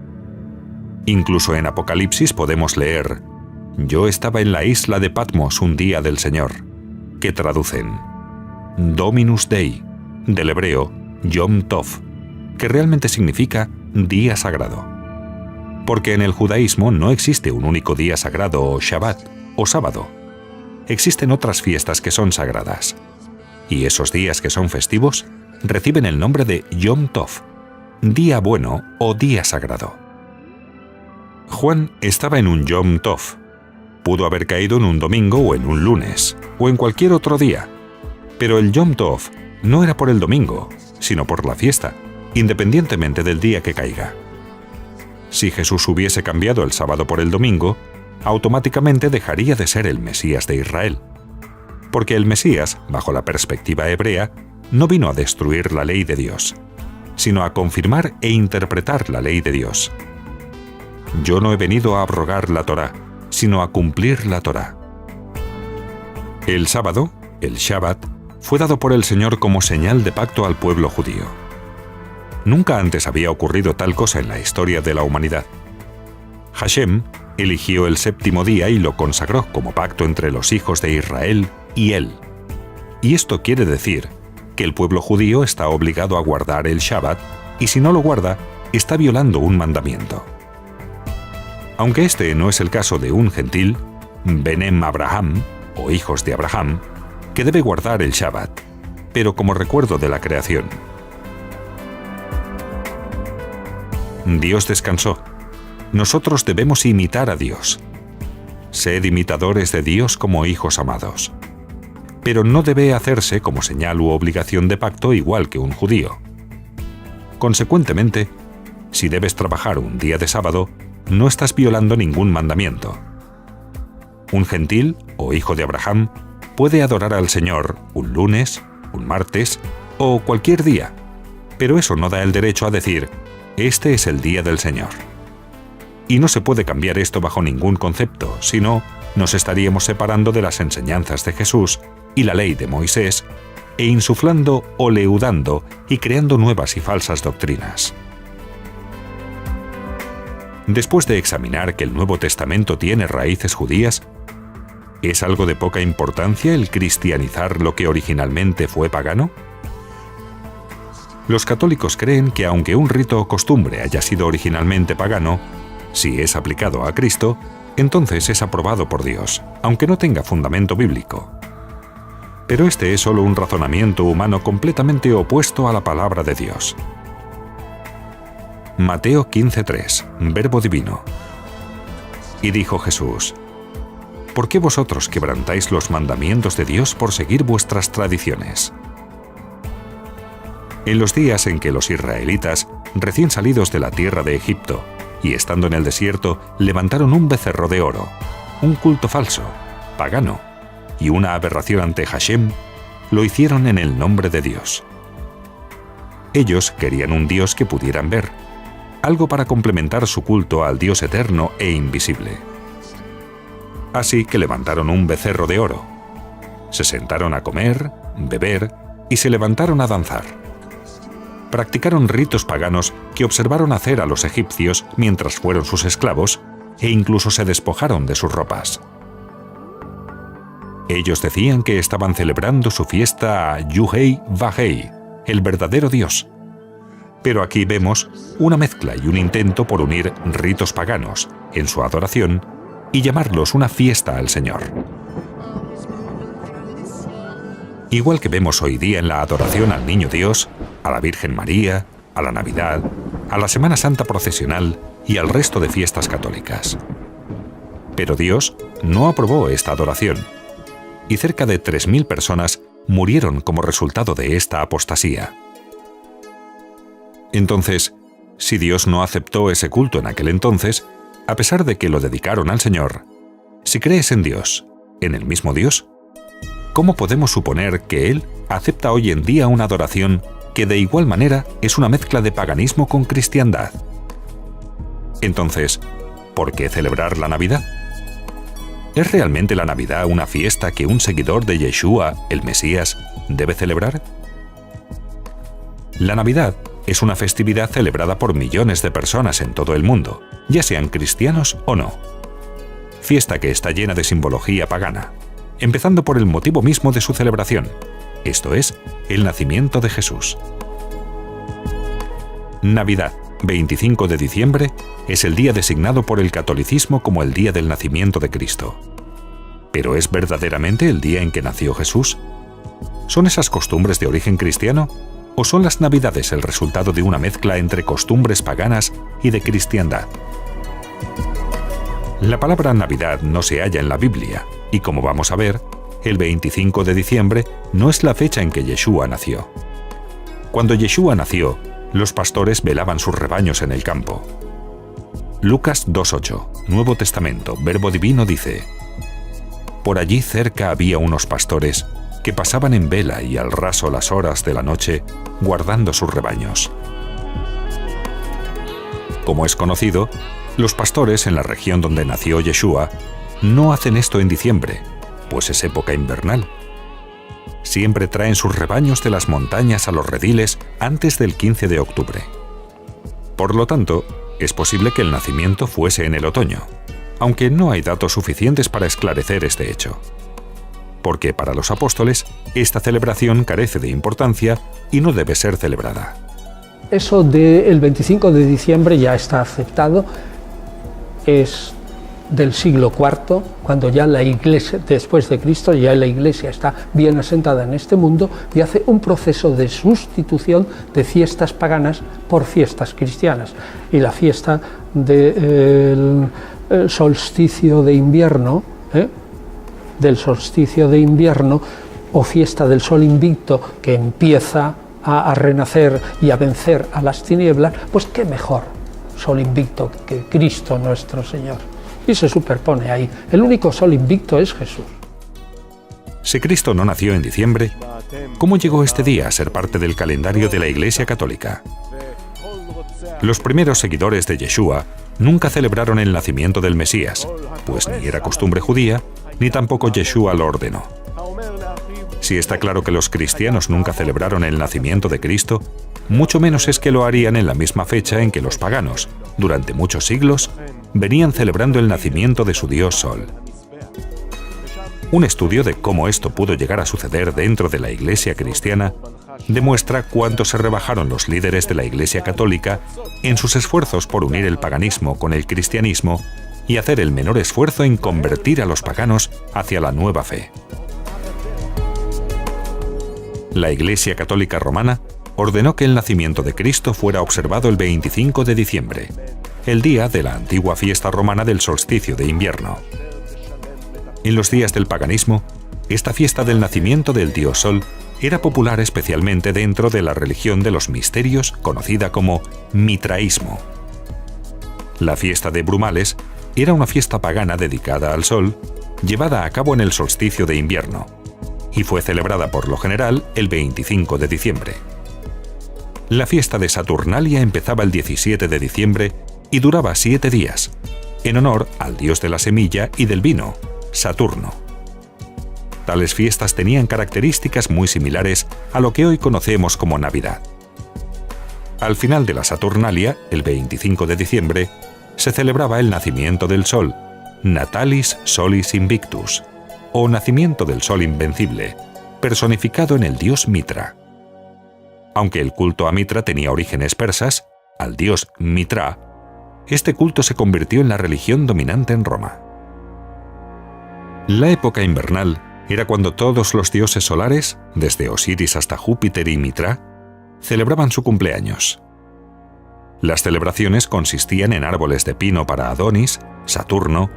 Speaker 1: Incluso en Apocalipsis podemos leer: yo estaba en la isla de Patmos un día del Señor, que traducen Dominus Dei, del hebreo Yom Tov, que realmente significa día sagrado. Porque en el judaísmo no existe un único día sagrado o Shabbat o sábado. Existen otras fiestas que son sagradas. Y esos días que son festivos reciben el nombre de Yom Tov, día bueno o día sagrado. Juan estaba en un Yom Tov. Pudo haber caído en un domingo o en un lunes, o en cualquier otro día. Pero el Yom Tov no era por el domingo, sino por la fiesta, independientemente del día que caiga. Si Jesús hubiese cambiado el sábado por el domingo, automáticamente dejaría de ser el Mesías de Israel. Porque el Mesías, bajo la perspectiva hebrea, no vino a destruir la ley de Dios, sino a confirmar e interpretar la ley de Dios. Yo no he venido a abrogar la Torá, sino a cumplir la Torá. El sábado, el Shabbat, fue dado por el Señor como señal de pacto al pueblo judío. Nunca antes había ocurrido tal cosa en la historia de la humanidad. Hashem eligió el séptimo día y lo consagró como pacto entre los hijos de Israel y él. Y esto quiere decir que el pueblo judío está obligado a guardar el Shabbat, y si no lo guarda, está violando un mandamiento. Aunque este no es el caso de un gentil, Benem Abraham, o hijos de Abraham, que debe guardar el Shabbat, pero como recuerdo de la creación. Dios descansó. Nosotros debemos imitar a Dios. Sed imitadores de Dios como hijos amados. Pero no debe hacerse como señal u obligación de pacto igual que un judío. Consecuentemente, si debes trabajar un día de sábado, no estás violando ningún mandamiento. Un gentil o hijo de Abraham puede adorar al Señor un lunes, un martes o cualquier día, pero eso no da el derecho a decir: este es el día del Señor. Y no se puede cambiar esto bajo ningún concepto, sino nos estaríamos separando de las enseñanzas de Jesús y la ley de Moisés, e insuflando o leudando y creando nuevas y falsas doctrinas. Después de examinar que el Nuevo Testamento tiene raíces judías, ¿es algo de poca importancia el cristianizar lo que originalmente fue pagano? Los católicos creen que aunque un rito o costumbre haya sido originalmente pagano, si es aplicado a Cristo, entonces es aprobado por Dios, aunque no tenga fundamento bíblico. Pero este es solo un razonamiento humano completamente opuesto a la palabra de Dios. Mateo 15:3, Verbo divino. Y dijo Jesús: ¿Por qué vosotros quebrantáis los mandamientos de Dios por seguir vuestras tradiciones? En los días en que los israelitas, recién salidos de la tierra de Egipto, y estando en el desierto, levantaron un becerro de oro, un culto falso, pagano, y una aberración ante Hashem, lo hicieron en el nombre de Dios. Ellos querían un Dios que pudieran ver, algo para complementar su culto al Dios eterno e invisible. Así que levantaron un becerro de oro. Se sentaron a comer, beber y se levantaron a danzar. Practicaron ritos paganos que observaron hacer a los egipcios mientras fueron sus esclavos e incluso se despojaron de sus ropas. Ellos decían que estaban celebrando su fiesta a Yuhei Vahei, el verdadero Dios. Pero aquí vemos una mezcla y un intento por unir ritos paganos en su adoración y llamarlos una fiesta al Señor. Igual que vemos hoy día en la adoración al Niño Dios, a la Virgen María, a la Navidad, a la Semana Santa procesional y al resto de fiestas católicas. Pero Dios no aprobó esta adoración, y cerca de 3.000 personas murieron como resultado de esta apostasía. Entonces, si Dios no aceptó ese culto en aquel entonces, a pesar de que lo dedicaron al Señor, si crees en Dios, en el mismo Dios, ¿cómo podemos suponer que Él acepta hoy en día una adoración que de igual manera es una mezcla de paganismo con cristiandad? Entonces, ¿por qué celebrar la Navidad? ¿Es realmente la Navidad una fiesta que un seguidor de Yeshua, el Mesías, debe celebrar? La Navidad es una festividad celebrada por millones de personas en todo el mundo, ya sean cristianos o no. Fiesta que está llena de simbología pagana, empezando por el motivo mismo de su celebración, esto es, el nacimiento de Jesús. Navidad, 25 de diciembre, es el día designado por el catolicismo como el día del nacimiento de Cristo. ¿Pero es verdaderamente el día en que nació Jesús? ¿Son esas costumbres de origen cristiano? ¿O son las Navidades el resultado de una mezcla entre costumbres paganas y de cristiandad? La palabra Navidad no se halla en la Biblia, y como vamos a ver, el 25 de diciembre no es la fecha en que Yeshua nació. Cuando Yeshua nació, los pastores velaban sus rebaños en el campo. Lucas 2:8, Nuevo Testamento, Verbo divino dice: Por allí cerca había unos pastores que pasaban en vela y al raso las horas de la noche, guardando sus rebaños. Como es conocido, los pastores en la región donde nació Yeshua no hacen esto en diciembre, pues es época invernal. Siempre traen sus rebaños de las montañas a los rediles antes del 15 de octubre. Por lo tanto, es posible que el nacimiento fuese en el otoño, aunque no hay datos suficientes para esclarecer este hecho. Porque para los apóstoles, esta celebración carece de importancia y no debe ser celebrada.
Speaker 2: Eso del 25 de diciembre ya está aceptado, es del siglo IV, cuando ya la Iglesia, después de Cristo, ya la Iglesia está bien asentada en este mundo y hace un proceso de sustitución de fiestas paganas por fiestas cristianas. Y la fiesta del solsticio de invierno, del solsticio de invierno o fiesta del sol invicto que empieza a renacer y a vencer a las tinieblas, pues qué mejor sol invicto que Cristo nuestro Señor. Y se superpone ahí. El único sol invicto es Jesús.
Speaker 1: Si Cristo no nació en diciembre, ¿cómo llegó este día a ser parte del calendario de la Iglesia Católica? Los primeros seguidores de Yeshua nunca celebraron el nacimiento del Mesías, pues ni era costumbre judía, ni tampoco Yeshua lo ordenó. Si está claro que los cristianos nunca celebraron el nacimiento de Cristo, mucho menos es que lo harían en la misma fecha en que los paganos, durante muchos siglos, venían celebrando el nacimiento de su dios Sol. Un estudio de cómo esto pudo llegar a suceder dentro de la Iglesia cristiana demuestra cuánto se rebajaron los líderes de la Iglesia católica en sus esfuerzos por unir el paganismo con el cristianismo y hacer el menor esfuerzo en convertir a los paganos hacia la nueva fe. La Iglesia Católica Romana ordenó que el nacimiento de Cristo fuera observado el 25 de diciembre, el día de la antigua fiesta romana del solsticio de invierno. En los días del paganismo, esta fiesta del nacimiento del dios Sol era popular especialmente dentro de la religión de los misterios conocida como mitraísmo. La fiesta de Brumales era una fiesta pagana dedicada al Sol, llevada a cabo en el solsticio de invierno, y fue celebrada por lo general el 25 de diciembre. La fiesta de Saturnalia empezaba el 17 de diciembre y duraba 7 días, en honor al dios de la semilla y del vino, Saturno. Tales fiestas tenían características muy similares a lo que hoy conocemos como Navidad. Al final de la Saturnalia, el 25 de diciembre, se celebraba el nacimiento del Sol, Natalis Solis Invictus, o nacimiento del Sol Invencible, personificado en el dios Mitra. Aunque el culto a Mitra tenía orígenes persas, al dios Mitra, este culto se convirtió en la religión dominante en Roma. La época invernal era cuando todos los dioses solares, desde Osiris hasta Júpiter y Mitra, celebraban su cumpleaños. Las celebraciones consistían en árboles de pino para Adonis, Saturno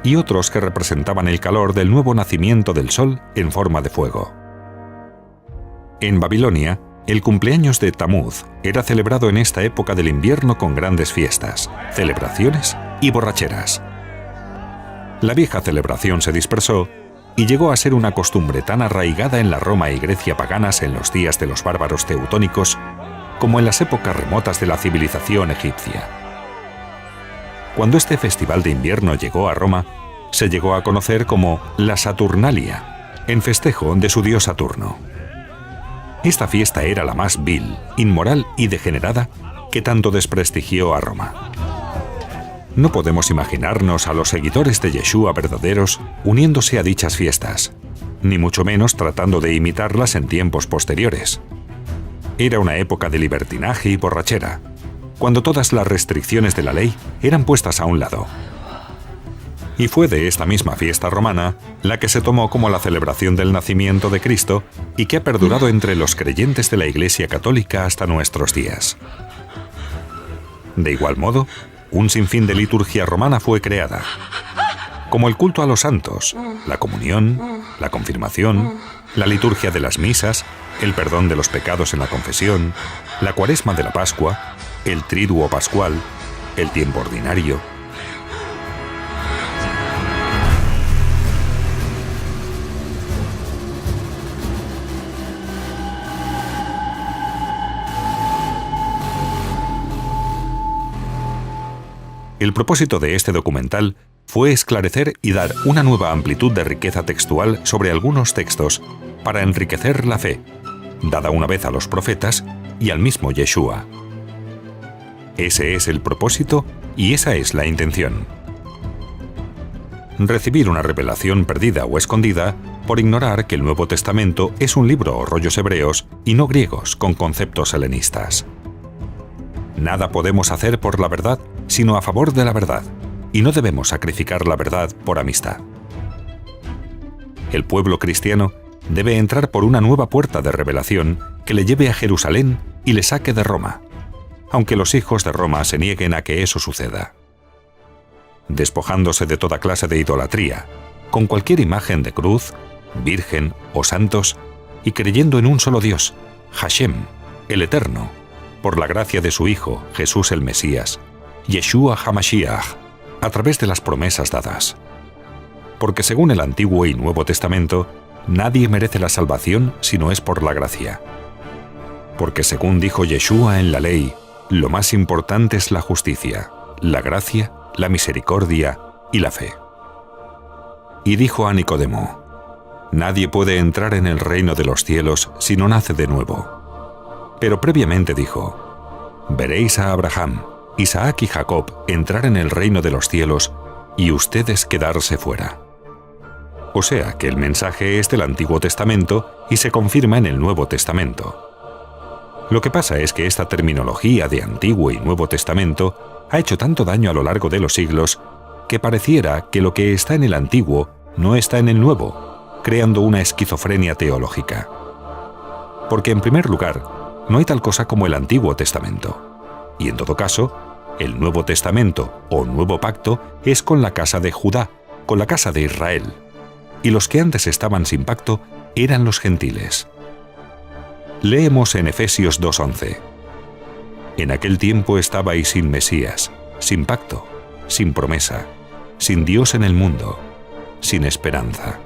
Speaker 1: y otros que representaban el calor del nuevo nacimiento del sol en forma de fuego. En Babilonia, el cumpleaños de Tamuz era celebrado en esta época del invierno con grandes fiestas, celebraciones y borracheras. La vieja celebración se dispersó y llegó a ser una costumbre tan arraigada en la Roma y Grecia paganas en los días de los bárbaros teutónicos como en las épocas remotas de la civilización egipcia. Cuando este festival de invierno llegó a Roma, se llegó a conocer como la Saturnalia, en festejo de su dios Saturno. Esta fiesta era la más vil, inmoral y degenerada que tanto desprestigió a Roma. No podemos imaginarnos a los seguidores de Yeshua verdaderos uniéndose a dichas fiestas, ni mucho menos tratando de imitarlas en tiempos posteriores. Era una época de libertinaje y borrachera, cuando todas las restricciones de la ley eran puestas a un lado. Y fue de esta misma fiesta romana la que se tomó como la celebración del nacimiento de Cristo y que ha perdurado entre los creyentes de la Iglesia Católica hasta nuestros días. De igual modo, un sinfín de liturgia romana fue creada, como el culto a los santos, la comunión, la confirmación, la liturgia de las misas, el perdón de los pecados en la confesión, la cuaresma de la Pascua, el triduo pascual, el tiempo ordinario. El propósito de este documental fue esclarecer y dar una nueva amplitud de riqueza textual sobre algunos textos para enriquecer la fe, dada una vez a los profetas y al mismo Yeshua. Ese es el propósito y esa es la intención. Recibir una revelación perdida o escondida por ignorar que el Nuevo Testamento es un libro o rollos hebreos y no griegos con conceptos helenistas. Nada podemos hacer por la verdad sino a favor de la verdad, y no debemos sacrificar la verdad por amistad. El pueblo cristiano debe entrar por una nueva puerta de revelación que le lleve a Jerusalén y le saque de Roma, aunque los hijos de Roma se nieguen a que eso suceda. Despojándose de toda clase de idolatría, con cualquier imagen de cruz, virgen o santos, y creyendo en un solo Dios, Hashem, el Eterno, por la gracia de su Hijo, Jesús el Mesías, Yeshua HaMashiach, a través de las promesas dadas. Porque según el Antiguo y Nuevo Testamento, nadie merece la salvación si no es por la gracia. Porque según dijo Yeshua en la ley, lo más importante es la justicia, la gracia, la misericordia y la fe. Y dijo a Nicodemo, nadie puede entrar en el reino de los cielos si no nace de nuevo. Pero previamente dijo, veréis a Abraham, Isaac y Jacob entrar en el reino de los cielos y ustedes quedarse fuera. O sea que el mensaje es del Antiguo Testamento y se confirma en el Nuevo Testamento. Lo que pasa es que esta terminología de Antiguo y Nuevo Testamento ha hecho tanto daño a lo largo de los siglos que pareciera que lo que está en el Antiguo no está en el Nuevo, creando una esquizofrenia teológica. Porque en primer lugar, no hay tal cosa como el Antiguo Testamento. Y en todo caso, el Nuevo Testamento o Nuevo Pacto es con la casa de Judá, con la casa de Israel. Y los que antes estaban sin pacto eran los gentiles. Leemos en Efesios 2:11. En aquel tiempo estabais sin Mesías, sin pacto, sin promesa, sin Dios en el mundo, sin esperanza.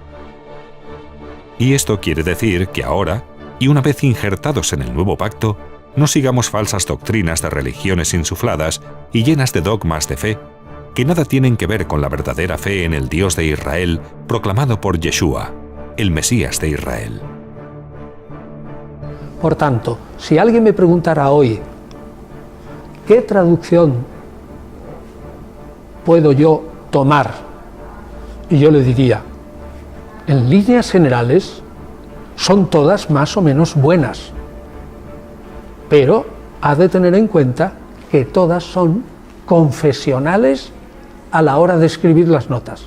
Speaker 1: Y esto quiere decir que ahora, y una vez injertados en el nuevo pacto, no sigamos falsas doctrinas de religiones insufladas y llenas de dogmas de fe, que nada tienen que ver con la verdadera fe en el Dios de Israel proclamado por Yeshua, el Mesías de Israel.
Speaker 2: Por tanto, si alguien me preguntara hoy, ¿qué traducción puedo yo tomar? Y yo le diría, en líneas generales, son todas más o menos buenas, pero ha de tener en cuenta que todas son confesionales a la hora de escribir las notas.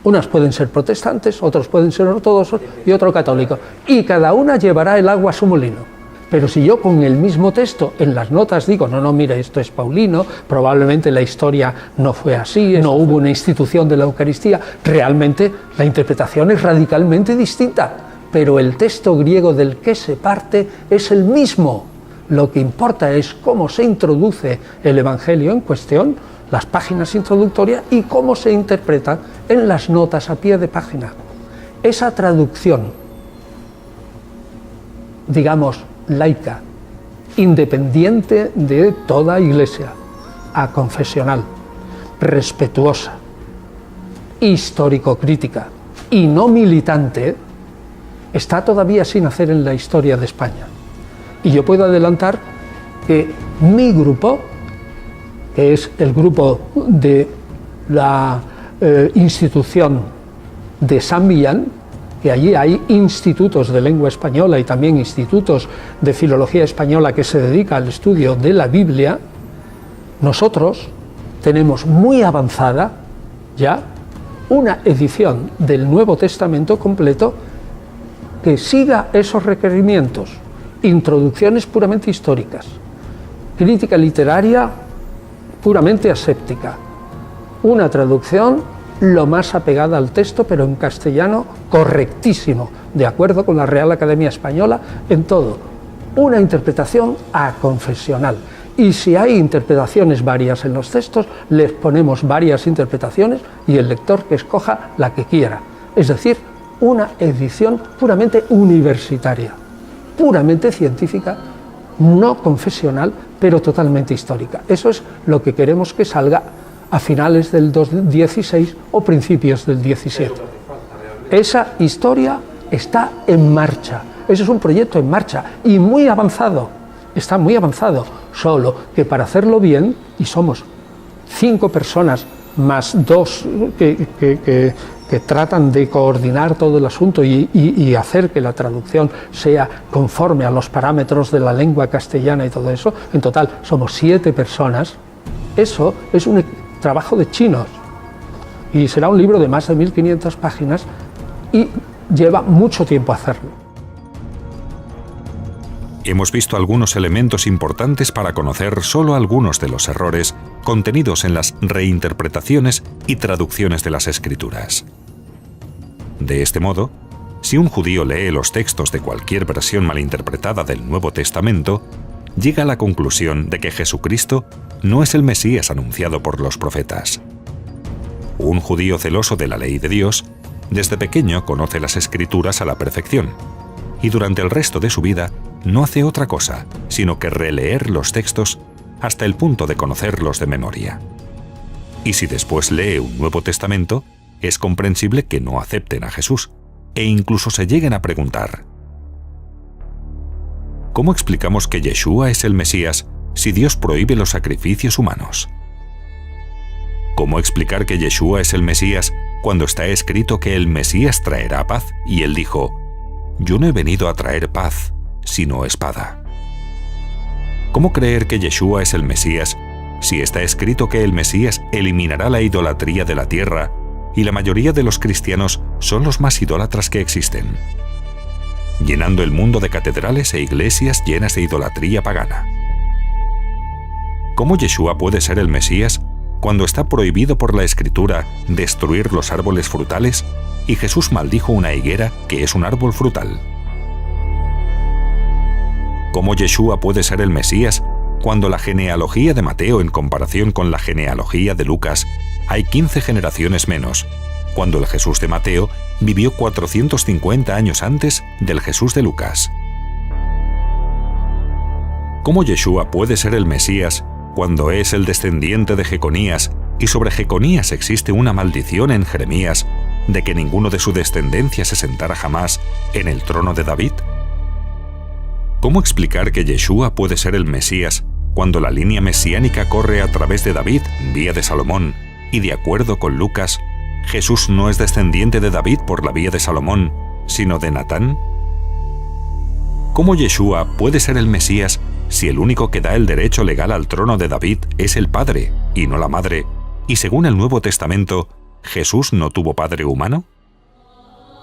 Speaker 2: Unas pueden ser protestantes, otros pueden ser ortodoxos y otro católico, y cada una llevará el agua a su molino. Pero si yo con el mismo texto en las notas digo, no, mira, esto es paulino, probablemente la historia no fue así, no hubo una institución de la Eucaristía, realmente la interpretación es radicalmente distinta, pero el texto griego del que se parte es el mismo. Lo que importa es cómo se introduce el Evangelio en cuestión, las páginas introductorias, y cómo se interpreta en las notas a pie de página. Esa traducción, digamos, laica, independiente de toda iglesia, aconfesional, respetuosa, histórico-crítica y no militante, está todavía sin hacer en la historia de España. Y yo puedo adelantar que mi grupo, que es el grupo de la institución de San Millán, que allí hay institutos de lengua española y también institutos de filología española que se dedica al estudio de la Biblia, nosotros tenemos muy avanzada ya una edición del Nuevo Testamento completo que siga esos requerimientos, introducciones puramente históricas, crítica literaria puramente aséptica, una traducción lo más apegada al texto, pero en castellano correctísimo, de acuerdo con la Real Academia Española en todo, una interpretación aconfesional. Y si hay interpretaciones varias en los textos, les ponemos varias interpretaciones y el lector que escoja la que quiera. Es decir, una edición puramente universitaria, puramente científica, no confesional, pero totalmente histórica. Eso es lo que queremos que salga a finales del 16 o principios del 17. Esa historia está en marcha. Ese es un proyecto en marcha y muy avanzado. Está muy avanzado, solo que para hacerlo bien, y somos 5 personas más 2 que tratan de coordinar todo el asunto y hacer que la traducción sea conforme a los parámetros de la lengua castellana y todo eso, en total somos 7 personas, eso es un trabajo de chinos y será un libro de más de 1500 páginas y lleva mucho tiempo hacerlo.
Speaker 1: Hemos visto algunos elementos importantes para conocer solo algunos de los errores contenidos en las reinterpretaciones y traducciones de las Escrituras. De este modo, si un judío lee los textos de cualquier versión malinterpretada del Nuevo Testamento, llega a la conclusión de que Jesucristo no es el Mesías anunciado por los profetas. Un judío celoso de la ley de Dios, desde pequeño conoce las Escrituras a la perfección, y durante el resto de su vida no hace otra cosa sino que releer los textos hasta el punto de conocerlos de memoria. Y si después lee un Nuevo Testamento, es comprensible que no acepten a Jesús, e incluso se lleguen a preguntar: ¿cómo explicamos que Yeshua es el Mesías si Dios prohíbe los sacrificios humanos? ¿Cómo explicar que Yeshua es el Mesías cuando está escrito que el Mesías traerá paz y él dijo: yo no he venido a traer paz, sino espada? ¿Cómo creer que Yeshua es el Mesías si está escrito que el Mesías eliminará la idolatría de la tierra y la mayoría de los cristianos son los más idólatras que existen, llenando el mundo de catedrales e iglesias llenas de idolatría pagana? ¿Cómo Yeshua puede ser el Mesías cuando está prohibido por la Escritura destruir los árboles frutales y Jesús maldijo una higuera que es un árbol frutal? ¿Cómo Yeshua puede ser el Mesías cuando la genealogía de Mateo en comparación con la genealogía de Lucas hay 15 generaciones menos, cuando el Jesús de Mateo vivió 450 años antes del Jesús de Lucas? ¿Cómo Yeshua puede ser el Mesías cuando es el descendiente de Jeconías y sobre Jeconías existe una maldición en Jeremías de que ninguno de su descendencia se sentara jamás en el trono de David? ¿Cómo explicar que Yeshua puede ser el Mesías cuando la línea mesiánica corre a través de David, vía de Salomón, y de acuerdo con Lucas, Jesús no es descendiente de David por la vía de Salomón, sino de Natán? ¿Cómo Yeshua puede ser el Mesías si el único que da el derecho legal al trono de David es el Padre y no la Madre, y según el Nuevo Testamento, ¿Jesús no tuvo padre humano?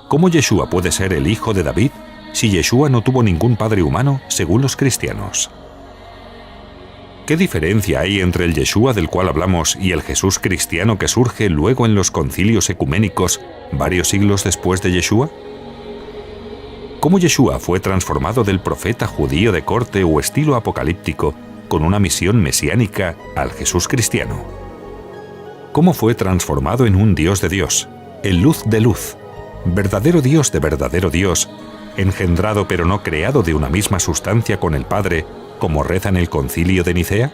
Speaker 1: ¿Cómo Yeshua puede ser el hijo de David si Yeshua no tuvo ningún padre humano según los cristianos? ¿Qué diferencia hay entre el Yeshua del cual hablamos y el Jesús cristiano que surge luego en los concilios ecuménicos varios siglos después de Yeshua? ¿Cómo Yeshua fue transformado del profeta judío de corte o estilo apocalíptico con una misión mesiánica al Jesús cristiano? ¿Cómo fue transformado en un Dios de Dios, el luz de luz, verdadero Dios de verdadero Dios, engendrado pero no creado de una misma sustancia con el Padre, como reza en el concilio de Nicea?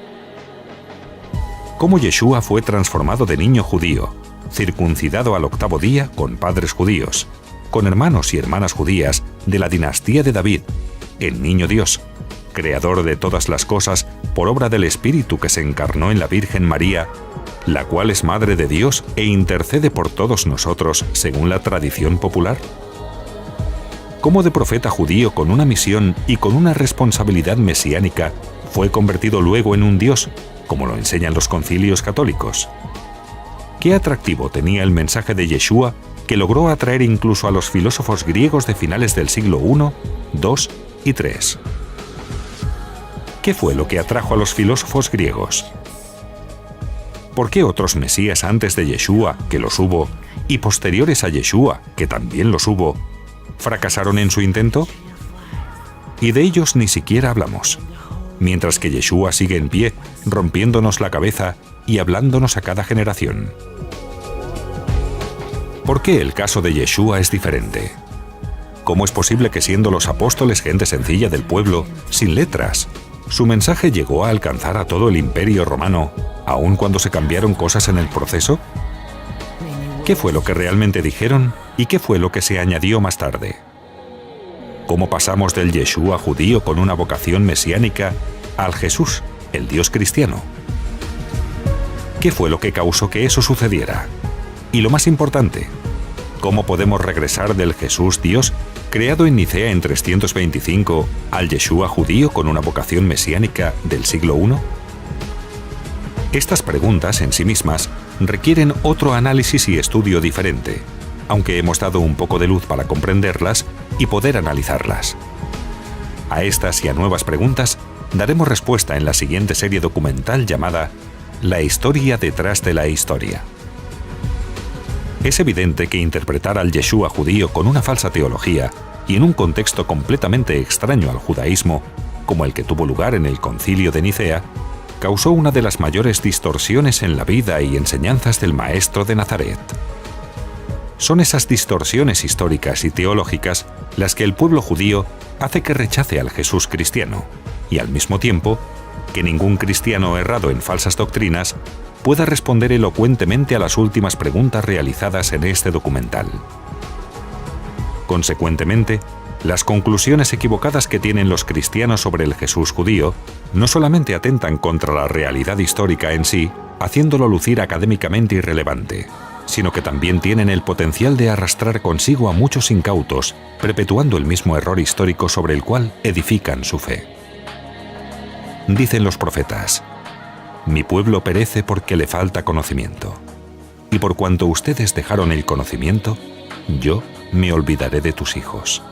Speaker 1: ¿Cómo Yeshua fue transformado de niño judío, circuncidado al 8º día con padres judíos, con hermanos y hermanas judías de la dinastía de David, en niño Dios, creador de todas las cosas por obra del Espíritu que se encarnó en la Virgen María, la cual es Madre de Dios e intercede por todos nosotros según la tradición popular? ¿Cómo de profeta judío con una misión y con una responsabilidad mesiánica fue convertido luego en un Dios, como lo enseñan los concilios católicos? ¿Qué atractivo tenía el mensaje de Yeshua que logró atraer incluso a los filósofos griegos de finales del siglo I, II y III? ¿Qué fue lo que atrajo a los filósofos griegos? ¿Por qué otros mesías antes de Yeshua, que los hubo, y posteriores a Yeshua, que también los hubo, fracasaron en su intento? Y de ellos ni siquiera hablamos, mientras que Yeshua sigue en pie, rompiéndonos la cabeza y hablándonos a cada generación. ¿Por qué el caso de Yeshua es diferente? ¿Cómo es posible que siendo los apóstoles gente sencilla del pueblo, sin letras, su mensaje llegó a alcanzar a todo el imperio romano, aun cuando se cambiaron cosas en el proceso? ¿Qué fue lo que realmente dijeron y qué fue lo que se añadió más tarde? ¿Cómo pasamos del Yeshua judío con una vocación mesiánica al Jesús, el Dios cristiano? ¿Qué fue lo que causó que eso sucediera? Y lo más importante, ¿cómo podemos regresar del Jesús Dios, creado en Nicea en 325, al Yeshua judío con una vocación mesiánica del siglo I? Estas preguntas en sí mismas requieren otro análisis y estudio diferente, aunque hemos dado un poco de luz para comprenderlas y poder analizarlas. A estas y a nuevas preguntas daremos respuesta en la siguiente serie documental llamada La historia detrás de la historia. Es evidente que interpretar al Yeshua judío con una falsa teología y en un contexto completamente extraño al judaísmo, como el que tuvo lugar en el Concilio de Nicea, causó una de las mayores distorsiones en la vida y enseñanzas del Maestro de Nazaret. Son esas distorsiones históricas y teológicas las que el pueblo judío hace que rechace al Jesús cristiano, y al mismo tiempo, que ningún cristiano errado en falsas doctrinas pueda responder elocuentemente a las últimas preguntas realizadas en este documental. Consecuentemente, las conclusiones equivocadas que tienen los cristianos sobre el Jesús judío no solamente atentan contra la realidad histórica en sí, haciéndolo lucir académicamente irrelevante, sino que también tienen el potencial de arrastrar consigo a muchos incautos, perpetuando el mismo error histórico sobre el cual edifican su fe. Dicen los profetas: Mi pueblo perece porque le falta conocimiento. Y por cuanto ustedes dejaron el conocimiento, yo me olvidaré de tus hijos.